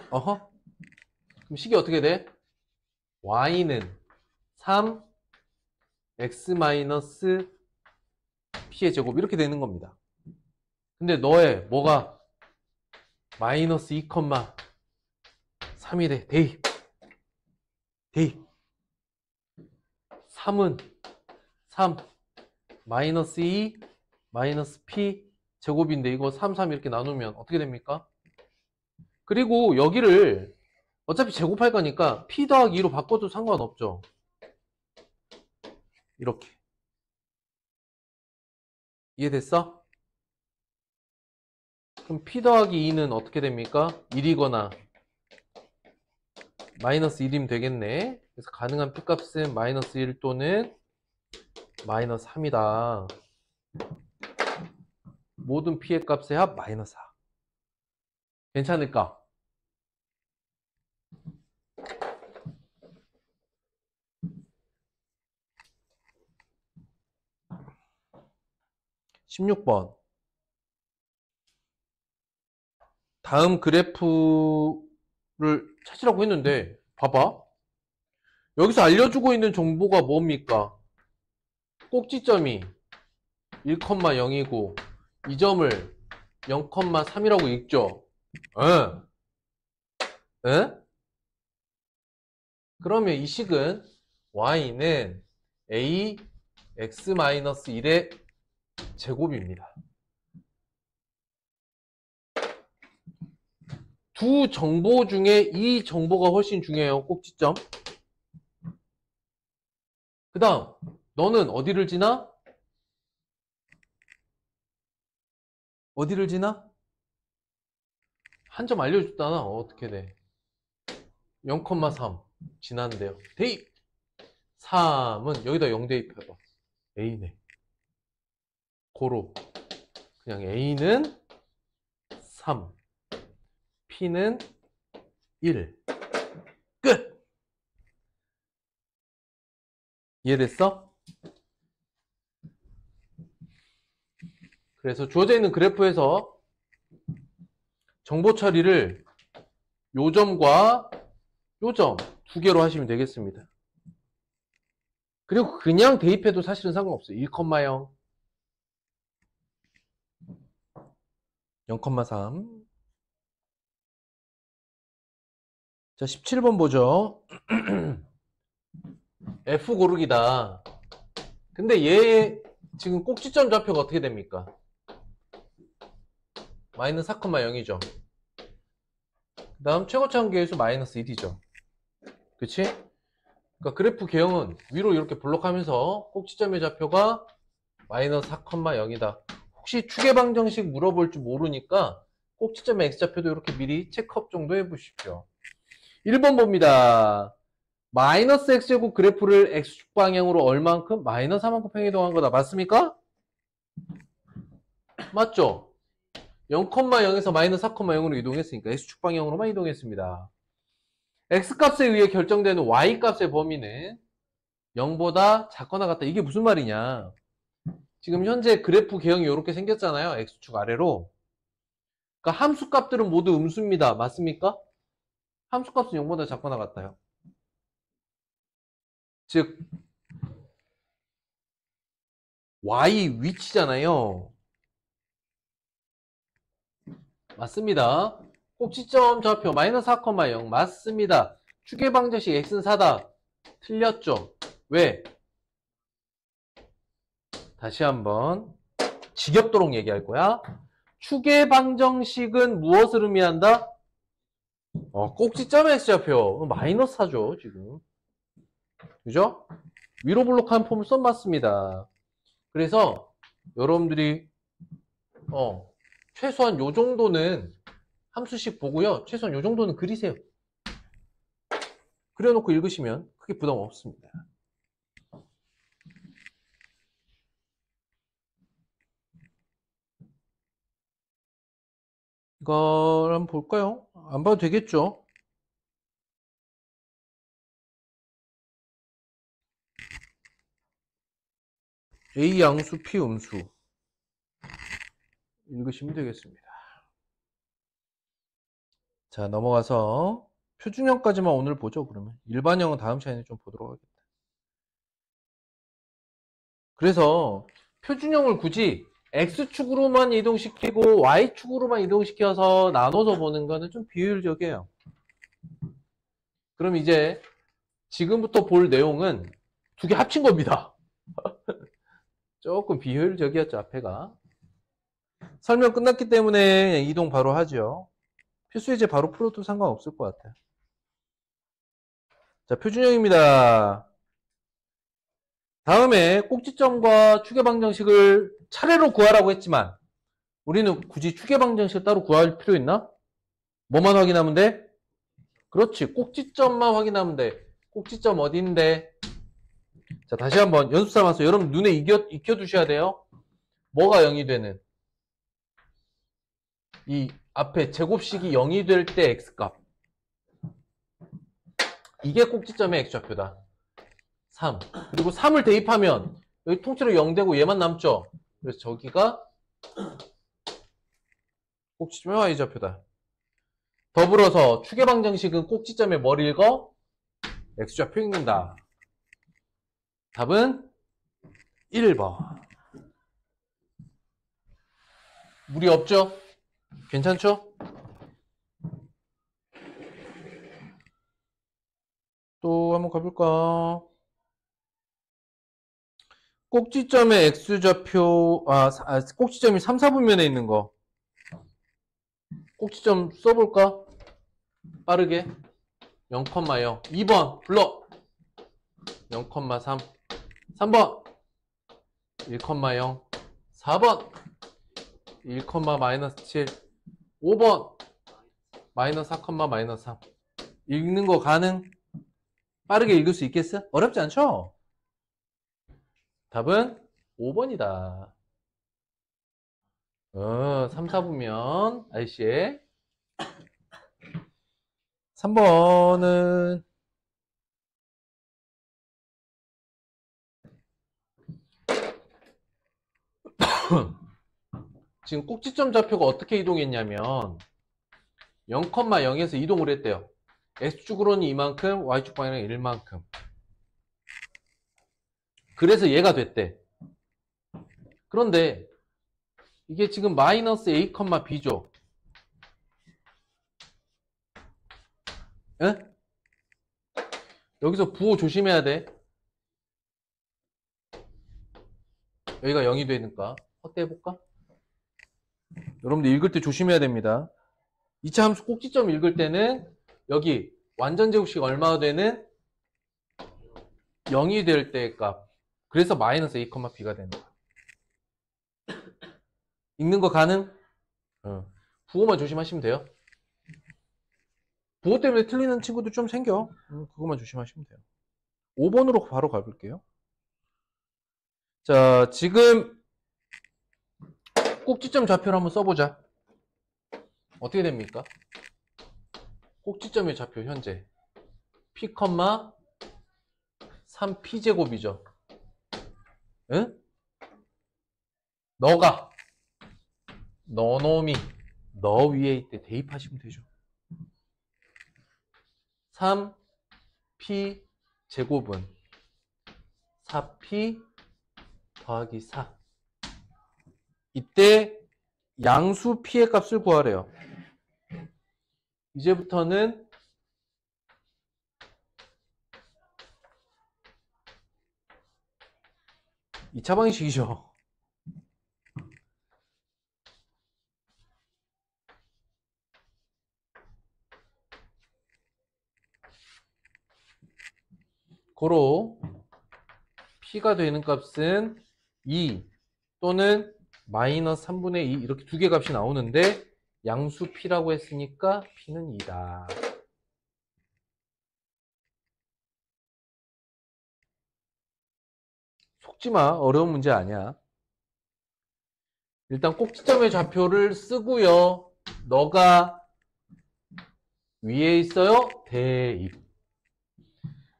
어허. 그럼 식이 어떻게 돼? Y는 3, X-P의 제곱 이렇게 되는 겁니다. 근데 너의 뭐가 마이너스 2,3이래. 대입. 3은 3 마이너스 2 마이너스 P 제곱인데 이거 3, 3 이렇게 나누면 어떻게 됩니까? 그리고 여기를 어차피 제곱할 거니까 P 더하기 2로 바꿔도 상관없죠. 이렇게. 이해됐어? 그럼 P 더하기 2는 어떻게 됩니까? 1이거나 마이너스 1이면 되겠네. 그래서 가능한 P값은 마이너스 1 또는 마이너스 3이다. 모든 P의 값의 합 마이너스 4. 괜찮을까? (16번) 다음 그래프를 찾으라고 했는데 봐봐. 여기서 알려주고 있는 정보가 뭡니까? 꼭지점이 1,0이고 이 점을 0,3이라고 읽죠? 응. 응? 그러면 이 식은 y는 a x-1의 제곱입니다. 두 정보 중에 이 정보가 훨씬 중요해요. 꼭지점. 그 다음 너는 어디를 지나? 어디를 지나? 한 점 알려줬잖아. 어떻게 돼? 0,3 지났는데요. 대입 3은 여기다 0 대입해봐. A네. 고로 그냥 A는 3 P는 1 끝! 이해됐어? 그래서 주어져 있는 그래프에서 정보 처리를 요 점과 요 점 두 개로 하시면 되겠습니다. 그리고 그냥 대입해도 사실은 상관없어요. 1,0 0,3 자, 17번 보죠. F 고르기다. 근데 얘 지금 꼭지점 좌표가 어떻게 됩니까? 마이너스 4,0이죠. 그 다음 최고차 관계수 마이너스 1이죠. 그치? 그러니까 그래프 개형은 위로 이렇게 블록하면서 꼭지점의 좌표가 마이너스 4,0이다. 혹시 추계방정식 물어볼 줄 모르니까 꼭지점의 x좌표도 이렇게 미리 체크업 정도 해보십시오. 1번 봅니다. 마이너스 x제곱 그래프를 x축 방향으로 얼만큼? 마이너스 4만큼 평이동한 거다. 맞습니까? 맞죠? 0,0에서 마이너스 4,0으로 이동했으니까 x축 방향으로만 이동했습니다. x값에 의해 결정되는 y값의 범위는 0보다 작거나 같다. 이게 무슨 말이냐? 지금 현재 그래프 개형이 이렇게 생겼잖아요. x축 아래로. 그러니까 함수값들은 모두 음수입니다. 맞습니까? 함수값은 0보다 작거나 같아요. 즉 y 위치잖아요. 맞습니다. 꼭지점 좌표 마이너스 4,0 맞습니다. 추계방정식 x는 4다. 틀렸죠? 왜? 다시 한번 지겹도록 얘기할 거야. 추계방정식은 무엇을 의미한다? 꼭지점 x좌표 마이너스 4죠 지금. 그죠? 위로 블록한 폼을 써봤습니다. 그래서 여러분들이 최소한 요 정도는 함수식 보고요. 최소한 요 정도는 그리세요. 그려놓고 읽으시면 크게 부담 없습니다. 이걸 한번 볼까요? 안 봐도 되겠죠? A 양수, P 음수. 읽으시면 되겠습니다. 자, 넘어가서 표준형까지만 오늘 보죠, 그러면. 일반형은 다음 시간에 좀 보도록 하겠다. 그래서 표준형을 굳이 X축으로만 이동시키고 Y축으로만 이동시켜서 나눠서 보는 거는 좀 비효율적이에요. 그럼 이제 지금부터 볼 내용은 두 개 합친 겁니다. 조금 비효율적이었죠, 앞에가. 설명 끝났기 때문에 이동 바로 하죠. 필수예제 바로 풀어도 상관없을 것 같아요. 자, 표준형입니다. 다음에 꼭지점과 추계방정식을 차례로 구하라고 했지만 우리는 굳이 추계방정식을 따로 구할 필요 있나? 뭐만 확인하면 돼? 그렇지, 꼭지점만 확인하면 돼. 꼭지점 어디인데? 자, 다시 한번 연습 삼아서 여러분 눈에 익혀두셔야 돼요. 뭐가 0이 되는? 이 앞에 제곱식이 0이 될 때 x값. 이게 꼭지점의 x좌표다. 3. 그리고 3을 대입하면 여기 통째로 0 되고 얘만 남죠. 그래서 저기가 꼭지점의 y좌표다. 더불어서 추계방정식은 꼭지점의 뭘 읽어? x좌표 읽는다. 답은 1번. 무리 없죠? 괜찮죠? 또 한번 가볼까? 꼭지점의 x좌표, 꼭지점이 3, 4분면에 있는 거. 꼭지점 써볼까? 빠르게 0,0 2번 불러 0,3 3번 1,0 4번 1,-7 5번 마이너스 4, 3 읽는 거 가능? 빠르게 읽을 수 있겠어? 어렵지 않죠? 답은 5번이다. 3, 4부면 아이씨의 3번은 지금 꼭지점 좌표가 어떻게 이동했냐면 0,0에서 이동을 했대요. X축으로는 이만큼, Y축 방향은 1만큼. 그래서 얘가 됐대. 그런데 이게 지금 마이너스 A, B죠. 에? 여기서 부호 조심해야 돼. 여기가 0이 되니까 확대해볼까? 여러분들 읽을 때 조심해야 됩니다. 2차 함수 꼭지점 읽을 때는 여기 완전제곱식 얼마가 되는 0이 될 때의 값. 그래서 마이너스 A, B가 되는 거야. 읽는 거 가능? 부호만 조심하시면 돼요. 부호 때문에 틀리는 친구도 좀 생겨. 그것만 조심하시면 돼요. 5번으로 바로 가볼게요. 자, 지금 꼭지점 좌표를 한번 써보자. 어떻게 됩니까? 꼭지점의 좌표 현재 P, 3P제곱이죠. 응? 너가 너놈이 너 위에 있대 대입하시면 되죠. 3P 제곱은 4P 더하기 4. 이때 양수 P의 값을 구하래요. 이제부터는 이 차 방식이죠. 고로 P가 되는 값은 2 또는 마이너스 3분의 2 이렇게 두 개 값이 나오는데 양수 P라고 했으니까 P는 2다. 속지마. 어려운 문제 아니야. 일단 꼭지점의 좌표를 쓰고요. 너가 위에 있어요. 대입.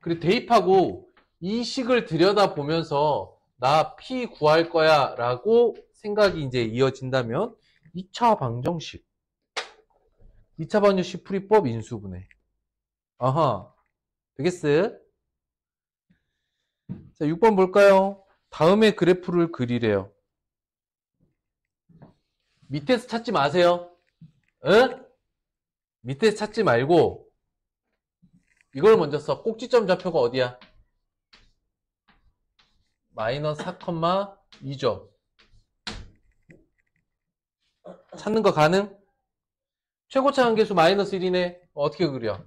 그리고 대입하고 이 식을 들여다보면서 나 P 구할 거야 라고 생각이 이제 이어진다면 2차 방정식 2차 방정식 풀이법 인수분해. 아하, 되겠어? 자, 6번 볼까요? 다음에 그래프를 그리래요. 밑에서 찾지 마세요. 응? 밑에서 찾지 말고 이걸 먼저 써. 꼭지점 좌표가 어디야? 마이너스 4,2죠. 찾는 거 가능? 최고차 한계수 마이너스 1이네. 어떻게 그려?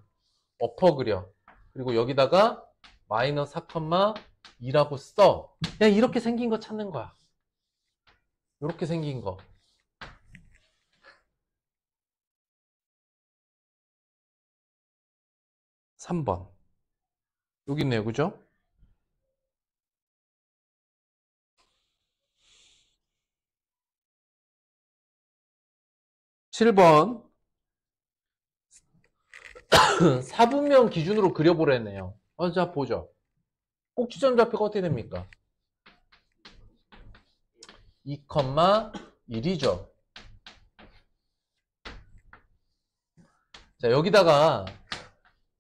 엎어 그려. 그리고 여기다가 마이너스 4,2라고 써. 그냥 이렇게 생긴 거 찾는 거야. 이렇게 생긴 거. (3번) 여기 있네요. 그죠? 7번 4분면 기준으로 그려보랬네요. 자, 보죠. 꼭지점 좌표가 어떻게 됩니까? 2,1이죠. 자, 여기다가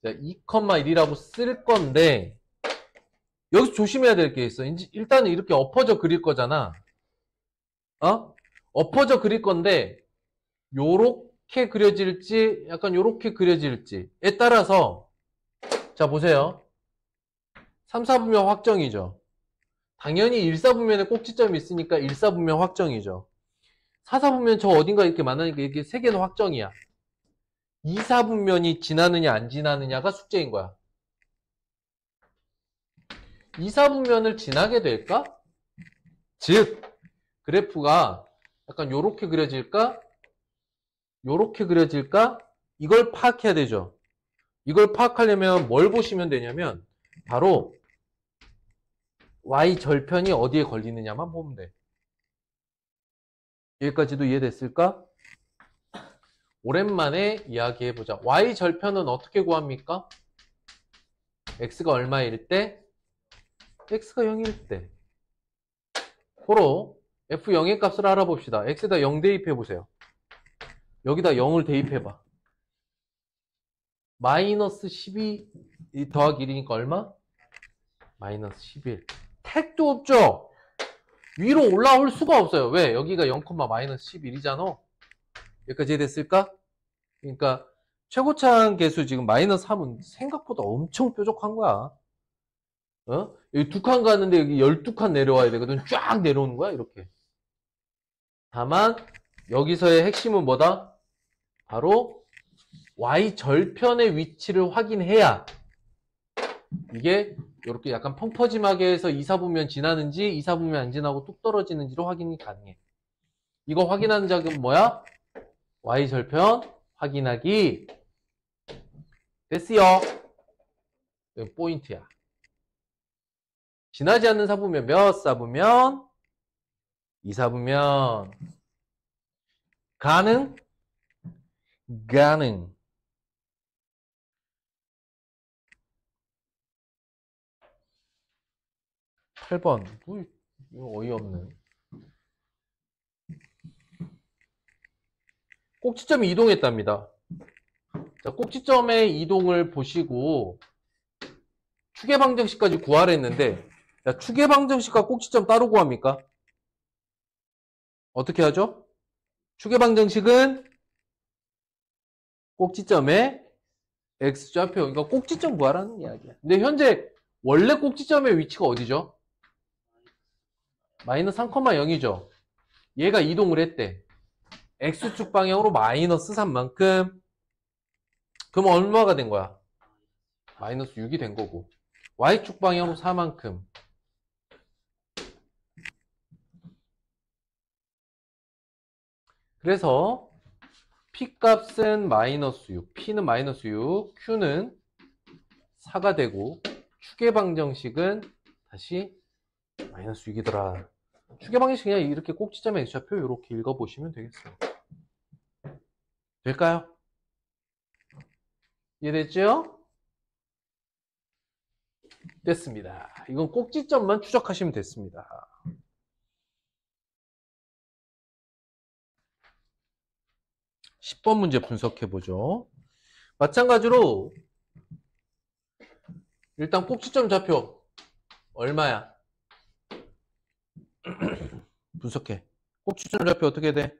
2,1이라고 쓸 건데 여기서 조심해야 될 게 있어. 일단은 이렇게 엎어져 그릴 거잖아. 엎어져 그릴 건데 요렇게 그려질지 약간 요렇게 그려질지에 따라서 자, 보세요. 3, 4분면 확정이죠. 당연히 1, 4분면에 꼭지점이 있으니까 1, 4분면 확정이죠. 4, 4분면 저 어딘가 이렇게 만나니까 이렇게 세 개는 확정이야. 2사분면이 지나느냐 안 지나느냐가 숙제인 거야. 2사분면을 지나게 될까? 즉 그래프가 약간 요렇게 그려질까? 요렇게 그려질까? 이걸 파악해야 되죠. 이걸 파악하려면 뭘 보시면 되냐면 바로 y절편이 어디에 걸리느냐만 보면 돼. 여기까지도 이해됐을까? 오랜만에 이야기해보자. y절편은 어떻게 구합니까? x가 얼마일 때? x가 0일 때. 고로 f0의 값을 알아봅시다. x에다 0 대입해보세요. 여기다 0을 대입해봐. 마이너스 12 더하기 1이니까 얼마? 마이너스 11. 택도 없죠? 위로 올라올 수가 없어요. 왜? 여기가 0, 마이너스 11이잖아. 여기까지 이해됐을까? 그러니까 최고차항 계수 지금 마이너스 3은 생각보다 엄청 뾰족한 거야. 어? 여기 2칸 가는데 여기 12칸 내려와야 되거든. 쫙 내려오는 거야, 이렇게. 다만 여기서의 핵심은 뭐다? 바로 y절편의 위치를 확인해야 이게 이렇게 약간 펑퍼짐하게 해서 2사분면 지나는지 2사분면 안 지나고 뚝 떨어지는지로 확인이 가능해. 이거 확인하는 작은 뭐야? y절편 확인하기. 됐어요. 이거 포인트야. 지나지 않는 사분면 몇 사분면? 2사분면. 가능? 가능. 팔 번. 이거 어이없네. 꼭지점이 이동했답니다. 자, 꼭지점의 이동을 보시고 추계방정식까지 구하라 했는데, 자, 추계방정식과 꼭지점 따로 구합니까? 어떻게 하죠? 추계방정식은 꼭지점의 x좌표, 그러니까 꼭지점 구하라는 이야기야. 근데 현재 원래 꼭지점의 위치가 어디죠? 마이너스 3,0이죠. 얘가 이동을 했대. x축 방향으로 마이너스 3만큼. 그럼 얼마가 된 거야? 마이너스 6이 된 거고. y축 방향으로 4만큼. 그래서 P값은 마이너스 6, P는 마이너스 6, Q는 4가 되고 추계방정식은 다시 마이너스 6이더라. 추계방정식 그냥 이렇게 꼭지점의 x좌표 이렇게 읽어보시면 되겠어요. 될까요? 이해됐죠? 됐습니다. 이건 꼭지점만 추적하시면 됐습니다. 10번 문제 분석해보죠. 마찬가지로 일단 꼭지점 좌표 얼마야? 분석해. 꼭지점 좌표 어떻게 돼?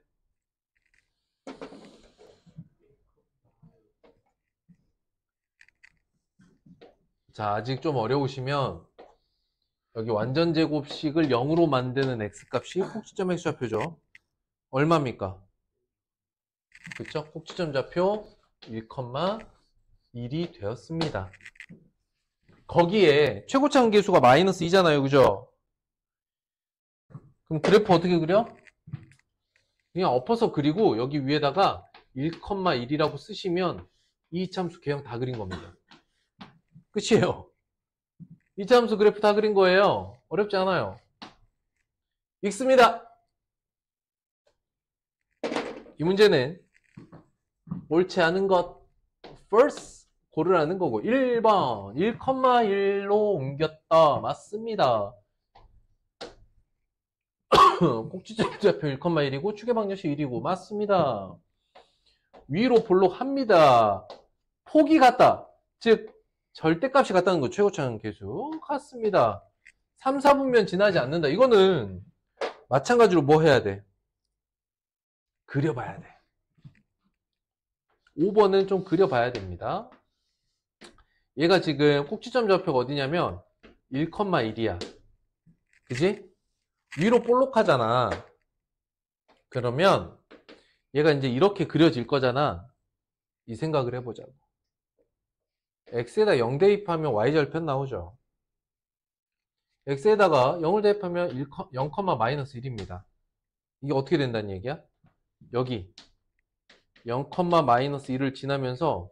자, 아직 좀 어려우시면 여기 완전 제곱식을 0으로 만드는 x값이 꼭지점 x좌표죠. 얼마입니까? 그쵸? 꼭지점 좌표 1,1이 되었습니다. 거기에 최고차항 계수가 마이너스 2잖아요. 그죠? 그럼 그래프 어떻게 그려? 그냥 엎어서 그리고 여기 위에다가 1,1이라고 쓰시면 이 이차함수 개형 다 그린 겁니다. 끝이에요. 이차함수 그래프 다 그린 거예요. 어렵지 않아요. 읽습니다. 이 문제는 옳지 않은 것 first 고르라는 거고 1번 1,1로 옮겼다. 맞습니다. 꼭지점 좌표 1,1이고 추계방정식 1이고 맞습니다. 위로 볼록합니다. 폭이 같다. 즉 절대값이 같다는 거 최고차항 계수 같습니다. 3, 4분면 지나지 않는다. 이거는 마찬가지로 뭐 해야 돼? 그려봐야 돼. 5번은 좀 그려봐야 됩니다. 얘가 지금 꼭지점 좌표가 어디냐면 1,1이야. 그지? 위로 볼록하잖아. 그러면 얘가 이제 이렇게 그려질 거잖아. 이 생각을 해보자고. x에다 0 대입하면 y절편 나오죠. x에다가 0을 대입하면 0, 마이너스 1입니다. 이게 어떻게 된다는 얘기야? 여기 0, 마이너스 1을 지나면서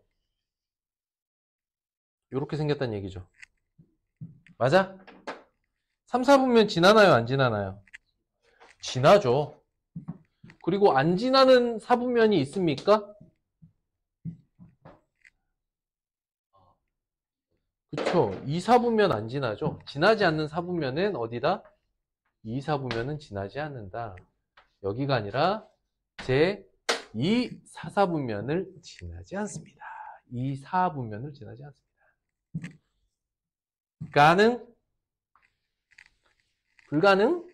이렇게 생겼다는 얘기죠. 맞아? 3, 4분면 지나나요? 안 지나나요? 지나죠. 그리고 안 지나는 4분면이 있습니까? 그쵸. 2, 4분면 안 지나죠. 지나지 않는 4분면은 어디다? 2, 4분면은 지나지 않는다. 여기가 아니라 제 2, 4, 4분면을 지나지 않습니다. 2, 4분면을 지나지 않습니다. 가능? 불가능?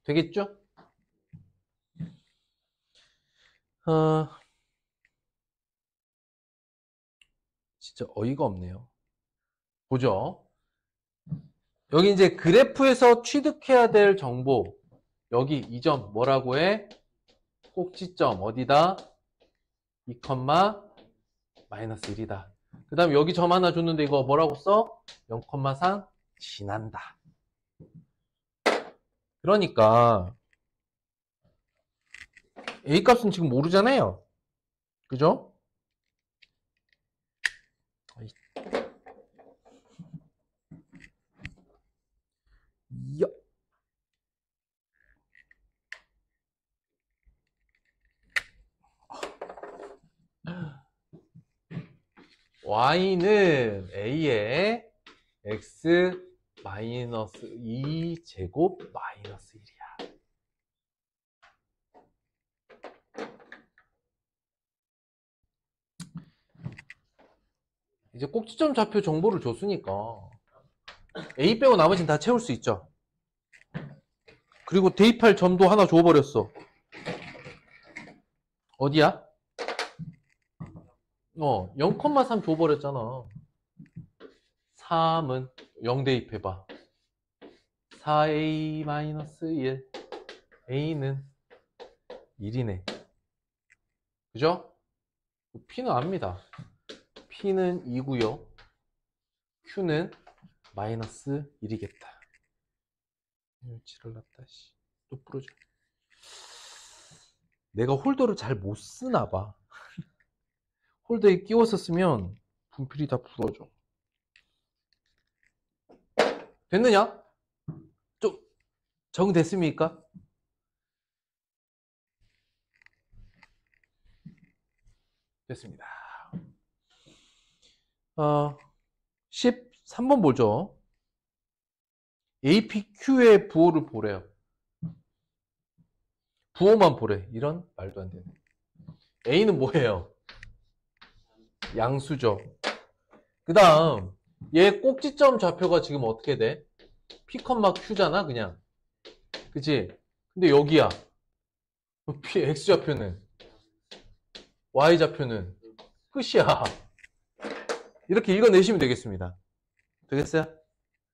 되겠죠? 진짜 어이가 없네요. 보죠. 여기 이제 그래프에서 취득해야 될 정보. 여기 이 점 뭐라고 해? 꼭지점 어디다? 2, 마이너스 1이다. 그 다음에 여기 점 하나 줬는데 이거 뭐라고 써? 0,3 지난다. 그러니까 A값은 지금 모르잖아요. 그죠? 야. y는 a의 x 마이너스 2제곱 마이너스 1이야. 이제 꼭지점 좌표 정보를 줬으니까 a 빼고 나머지는 다 채울 수 있죠. 그리고 대입할 점도 하나 줘버렸어. 어디야? 0,3 줘버렸잖아. 3은 0 대입해봐. 4a-1 a는 1이네. 그죠? p는 압니다. p는 2고요. q는 마이너스 1이겠다. 지랄났다. 또 부러져. 내가 홀더를 잘 못 쓰나 봐. 홀더에 끼워서 쓰면 분필이 다 부러져. 됐느냐? 좀 정됐습니까? 됐습니다. 13번 보죠. APQ의 부호를 보래요. 부호만 보래. 이런 말도 안 되네. A는 뭐예요? 양수죠. 그 다음 얘 꼭지점 좌표가 지금 어떻게 돼? P, Q잖아 그냥. 그치? 근데 여기야. P, X좌표는 Y좌표는 끝이야. 이렇게 읽어내시면 되겠습니다. 되겠어요?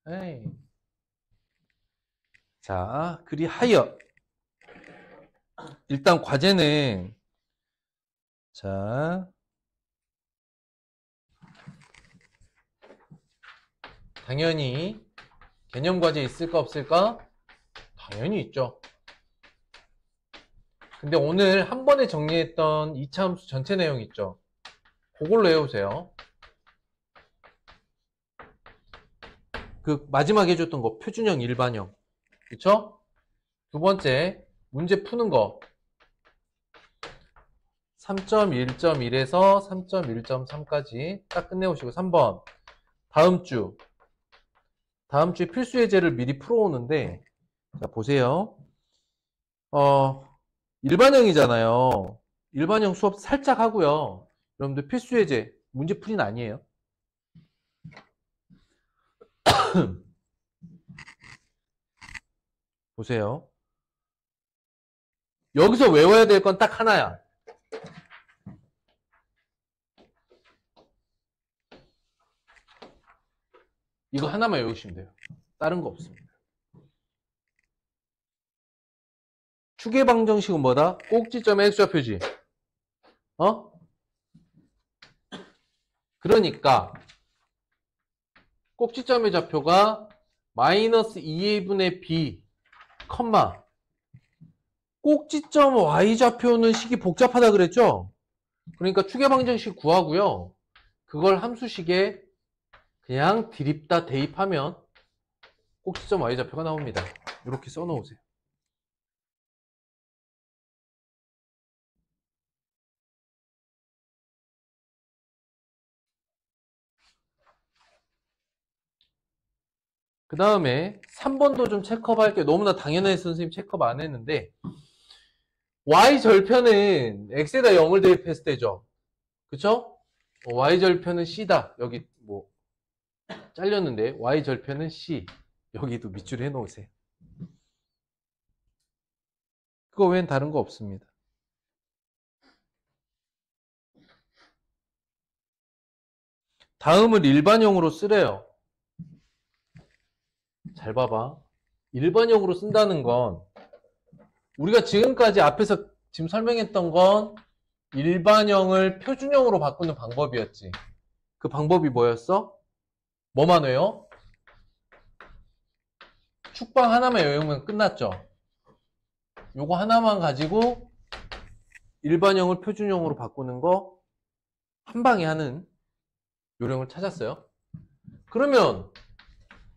에이. 자, 그리하여 일단 과제는 자 당연히 개념 과제 있을까 없을까? 당연히 있죠. 근데 오늘 한 번에 정리했던 2차 함수 전체 내용 있죠. 그걸로 해오세요. 그 마지막에 해줬던 거 표준형 일반형. 그쵸? 두 번째 문제 푸는 거 3.1.1에서 3.1.3까지 딱 끝내오시고 3번 다음 주에 필수 예제를 미리 풀어오는데 자 보세요. 일반형이잖아요. 일반형 수업 살짝 하고요. 여러분들 필수 예제 문제풀이는 아니에요. 보세요. 여기서 외워야 될 건 딱 하나야. 이거 하나만 외우시면 돼요. 다른 거 없습니다. 추계 방정식은 뭐다? 꼭지점의 x좌표지. 그러니까 꼭지점의 좌표가 마이너스 2a분의 b, 컴마 꼭지점 y좌표는 식이 복잡하다 그랬죠? 그러니까 추계방정식 구하고요. 그걸 함수식에 그냥 드립다 대입하면 꼭지점 y좌표가 나옵니다. 이렇게 써놓으세요. 그 다음에 3번도 좀 체크업 할게요. 너무나 당연해서 선생님 체크업 안 했는데 y절편은 x에다 0을 대입했을 때죠. 그쵸? y절편은 c다. 여기 뭐 잘렸는데 y절편은 c. 여기도 밑줄 해놓으세요. 그거 외엔 다른 거 없습니다. 다음을 일반형으로 쓰래요. 잘 봐봐. 일반형으로 쓴다는 건 우리가 지금까지 앞에서 지금 설명했던 건 일반형을 표준형으로 바꾸는 방법이었지. 그 방법이 뭐였어? 뭐만 외워? 축방 하나만 외우면 끝났죠. 요거 하나만 가지고 일반형을 표준형으로 바꾸는 거 한 방에 하는 요령을 찾았어요. 그러면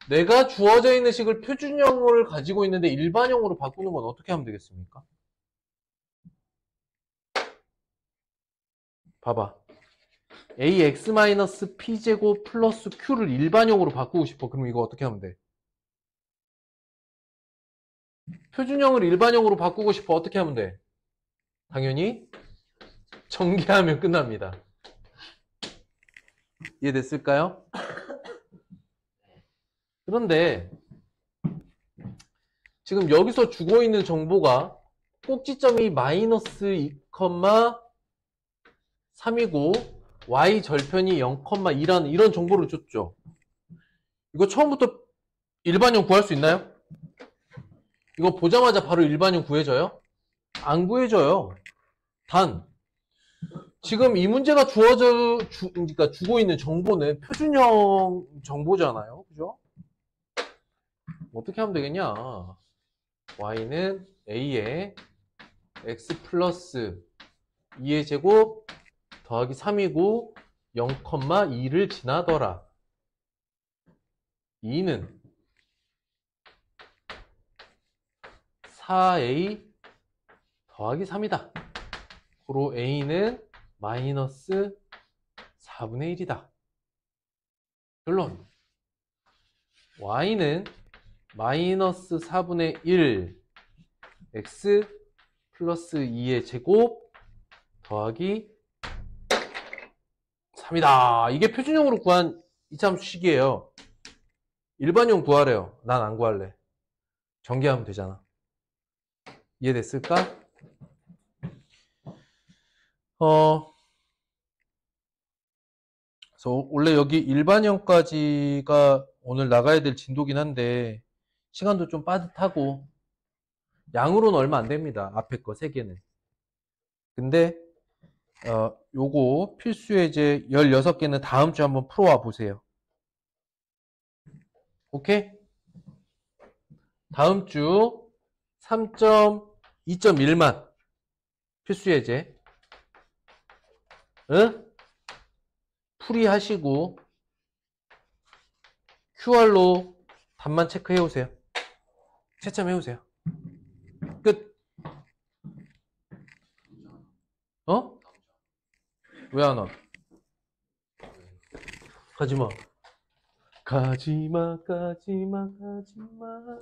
내가 주어져 있는 식을 표준형을 가지고 있는데 일반형으로 바꾸는 건 어떻게 하면 되겠습니까? 봐봐. ax-p제곱 플러스 q를 일반형으로 바꾸고 싶어. 그럼 이거 어떻게 하면 돼? 표준형을 일반형으로 바꾸고 싶어. 어떻게 하면 돼? 당연히 전개하면 끝납니다. 이해됐을까요? 그런데 지금 여기서 주고 있는 정보가 꼭지점이 마이너스 2,3이고 y 절편이 0,2라는 이런 정보를 줬죠. 이거 처음부터 일반형 구할 수 있나요? 이거 보자마자 바로 일반형 구해져요? 안 구해져요. 단 지금 이 문제가 그러니까 주고 있는 정보는 표준형 정보잖아요. 그죠? 어떻게 하면 되겠냐? y는 a에 x 플러스 2의 제곱 더하기 3이고 0,2를 지나더라. 2는 4a 더하기 3이다. 그로 a는 마이너스 4분의 1이다. 결론. y는 마이너스 4분의 1 x 플러스 2의 제곱 더하기 3이다. 이게 표준형으로 구한 이차함수식이에요. 일반형 구하래요. 난 안 구할래. 전개하면 되잖아. 이해됐을까? 그래서 원래 여기 일반형까지가 오늘 나가야 될 진도긴 한데 시간도 좀 빠듯하고 양으로는 얼마 안 됩니다. 앞에 거 3개는. 근데 요거 필수 예제 16개는 다음 주 한번 풀어와 보세요. 오케이? 다음 주 3.2.1만 필수 예제. 응? 풀이하시고 QR로 답만 체크해 오세요. 채점해 오세요. 끝. 어? 왜 안 와? 가지마. 가지마, 가지마, 가지마.